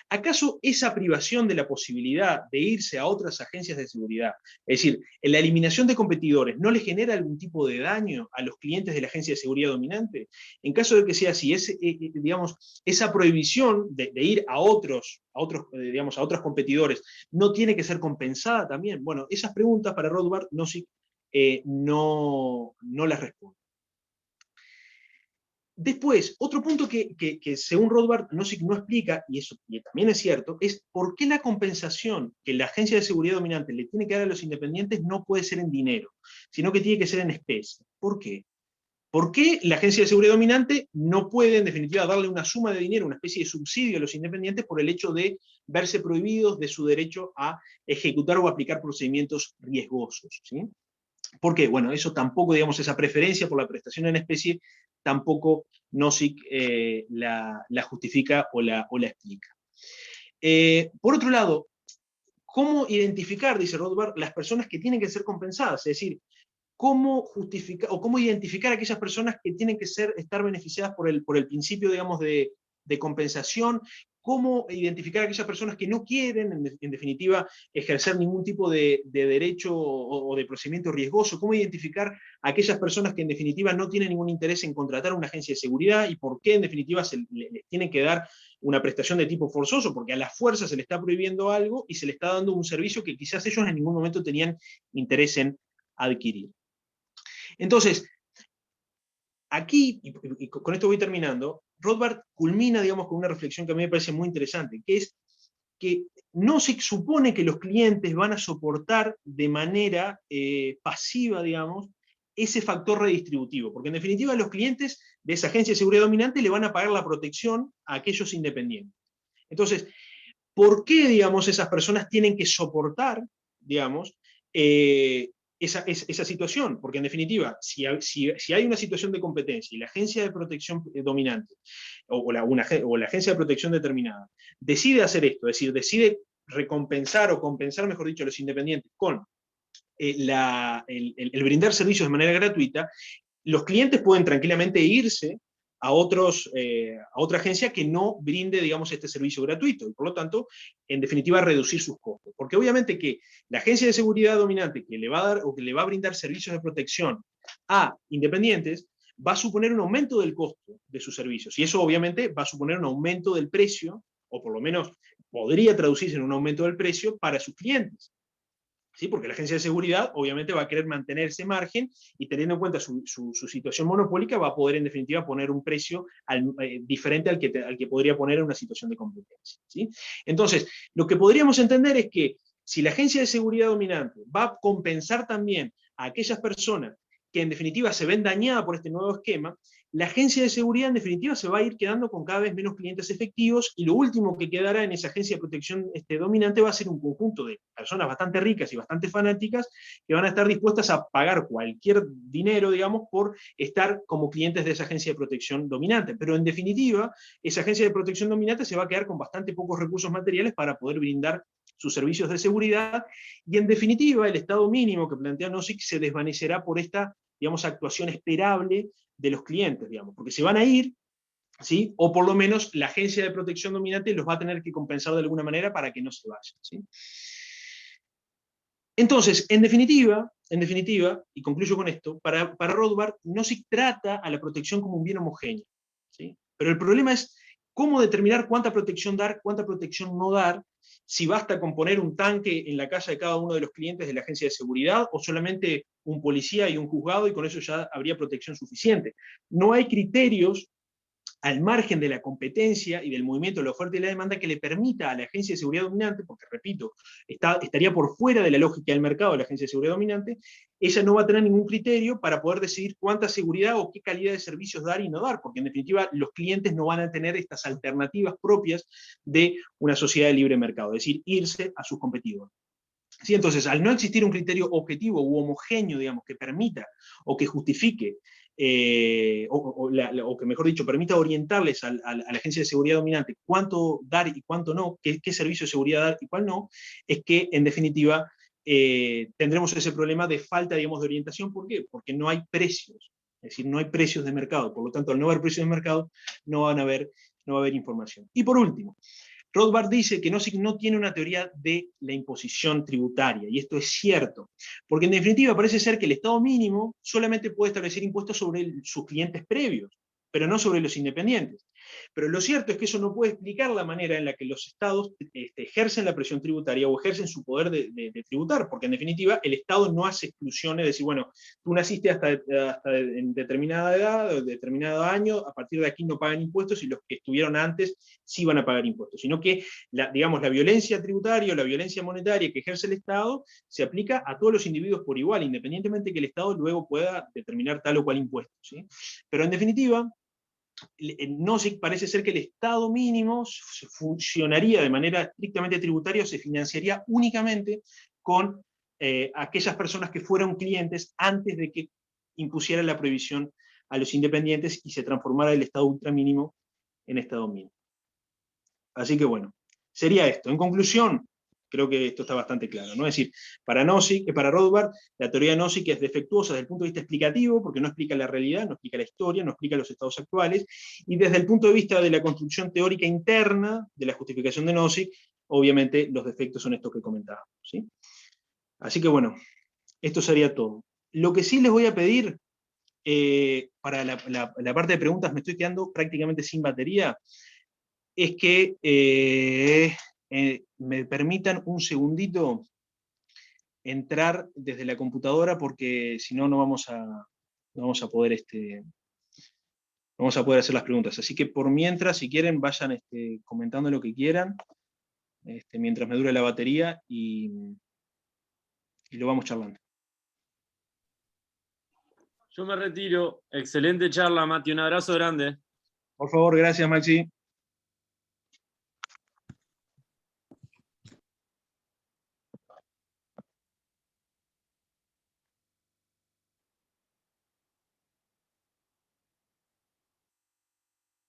¿Acaso esa privación de la posibilidad de irse a otras agencias de seguridad, es decir, la eliminación de competidores, no le genera algún tipo de daño a los clientes de la agencia de seguridad dominante? En caso de que sea así, digamos, esa prohibición de ir a otros competidores no tiene que ser compensada también. Bueno, esas preguntas para Rothbard no las responde. Después, otro punto que según Rothbard no explica, y eso también es cierto, es por qué la compensación que la agencia de seguridad dominante le tiene que dar a los independientes no puede ser en dinero, sino que tiene que ser en especie. ¿Por qué? ¿Por qué la agencia de seguridad dominante no puede, en definitiva, darle una suma de dinero, una especie de subsidio a los independientes por el hecho de verse prohibidos de su derecho a ejecutar o aplicar procedimientos riesgosos? ¿Sí? ¿Por qué? Bueno, eso tampoco, digamos, esa preferencia por la prestación en especie, tampoco Nozick la justifica o la explica. Por otro lado, ¿cómo identificar, dice Rothbard, las personas que tienen que ser compensadas? Es decir, ¿cómo identificar a aquellas personas que tienen que estar beneficiadas por el principio, digamos, de compensación? ¿Cómo identificar a aquellas personas que no quieren, en definitiva, ejercer ningún tipo de derecho o de procedimiento riesgoso? ¿Cómo identificar a aquellas personas que, en definitiva, no tienen ningún interés en contratar una agencia de seguridad y por qué, en definitiva, les tienen que dar una prestación de tipo forzoso? Porque a la fuerza se le está prohibiendo algo y se le está dando un servicio que quizás ellos en ningún momento tenían interés en adquirir. Entonces, aquí, y con esto voy terminando, Rothbard culmina, digamos, con una reflexión que a mí me parece muy interesante, que es que no se supone que los clientes van a soportar de manera pasiva, digamos, ese factor redistributivo, porque en definitiva los clientes de esa agencia de seguridad dominante le van a pagar la protección a aquellos independientes. Entonces, ¿por qué, digamos, esas personas tienen que soportar, digamos, esa situación? Porque en definitiva, si hay una situación de competencia y la agencia de protección dominante o la agencia de protección determinada decide hacer esto, es decir, decide recompensar o compensar, mejor dicho, a los independientes con el brindar servicios de manera gratuita, los clientes pueden tranquilamente irse a otra agencia que no brinde, digamos, este servicio gratuito, y por lo tanto, en definitiva, reducir sus costos. Porque obviamente que la agencia de seguridad dominante que le va a dar o que le va a brindar servicios de protección a independientes, va a suponer un aumento del costo de sus servicios, y eso obviamente va a suponer un aumento del precio, o por lo menos podría traducirse en un aumento del precio para sus clientes. ¿Sí? Porque la agencia de seguridad obviamente va a querer mantener ese margen y teniendo en cuenta su situación monopólica va a poder en definitiva poner un precio diferente al que podría poner en una situación de competencia. ¿Sí? Entonces, lo que podríamos entender es que si la agencia de seguridad dominante va a compensar también a aquellas personas que en definitiva se ven dañadas por este nuevo esquema, la agencia de seguridad en definitiva se va a ir quedando con cada vez menos clientes efectivos y lo último que quedará en esa agencia de protección dominante va a ser un conjunto de personas bastante ricas y bastante fanáticas que van a estar dispuestas a pagar cualquier dinero, digamos, por estar como clientes de esa agencia de protección dominante. Pero en definitiva, esa agencia de protección dominante se va a quedar con bastante pocos recursos materiales para poder brindar sus servicios de seguridad, y en definitiva el estado mínimo que plantea Nozick se desvanecerá por esta, digamos, actuación esperable de los clientes, digamos, porque se van a ir, ¿sí? O por lo menos la agencia de protección dominante los va a tener que compensar de alguna manera para que no se vayan, ¿sí? Entonces, en definitiva, y concluyo con esto, para Rothbard no se trata a la protección como un bien homogéneo, ¿sí? Pero el problema es cómo determinar cuánta protección dar, cuánta protección no dar, si basta con poner un tanque en la casa de cada uno de los clientes de la agencia de seguridad, o solamente un policía y un juzgado, y con eso ya habría protección suficiente. No hay criterios al margen de la competencia y del movimiento de la oferta y la demanda que le permita a la agencia de seguridad dominante, porque repito, estaría por fuera de la lógica del mercado de la agencia de seguridad dominante, ella no va a tener ningún criterio para poder decidir cuánta seguridad o qué calidad de servicios dar y no dar, porque en definitiva los clientes no van a tener estas alternativas propias de una sociedad de libre mercado, es decir, irse a sus competidores. ¿Sí? Entonces, al no existir un criterio objetivo u homogéneo, digamos, que permita o que justifique, o que mejor dicho, permita orientarles a la agencia de seguridad dominante cuánto dar y cuánto no, qué servicio de seguridad dar y cuál no, es que, en definitiva, tendremos ese problema de falta, digamos, de orientación. ¿Por qué? Porque no hay precios, es decir, no hay precios de mercado. Por lo tanto, al no haber precios de mercado, no va a haber información. Y por último, Rothbard dice que Nozick no tiene una teoría de la imposición tributaria, y esto es cierto, porque en definitiva parece ser que el Estado mínimo solamente puede establecer impuestos sobre sus clientes previos, pero no sobre los independientes. Pero lo cierto es que eso no puede explicar la manera en la que los estados ejercen la presión tributaria o ejercen su poder de tributar, porque en definitiva el Estado no hace exclusiones de decir, bueno, tú naciste hasta en determinada edad, o determinado año, a partir de aquí no pagan impuestos, y los que estuvieron antes sí van a pagar impuestos, sino que digamos, la violencia tributaria o la violencia monetaria que ejerce el Estado se aplica a todos los individuos por igual, independientemente que el Estado luego pueda determinar tal o cual impuesto, ¿sí? Pero en definitiva, Nozick parece ser que el Estado mínimo funcionaría de manera estrictamente tributaria o se financiaría únicamente con aquellas personas que fueron clientes antes de que impusiera la prohibición a los independientes y se transformara el Estado ultramínimo en Estado mínimo. Así que bueno, sería esto. En conclusión, creo que esto está bastante claro, ¿no? Es decir, para Rothbard, la teoría de Nozick es defectuosa desde el punto de vista explicativo, porque no explica la realidad, no explica la historia, no explica los estados actuales, y desde el punto de vista de la construcción teórica interna de la justificación de Nozick, obviamente los defectos son estos que comentábamos, ¿sí? Así que bueno, esto sería todo. Lo que sí les voy a pedir, para la parte de preguntas me estoy quedando prácticamente sin batería, es que me permitan un segundito entrar desde la computadora, porque si no, no vamos a poder hacer las preguntas. Así que por mientras, si quieren, vayan comentando lo que quieran, mientras me dure la batería, y lo vamos charlando. Yo me retiro. Excelente charla, Mati. Un abrazo grande. Por favor, gracias, Maxi.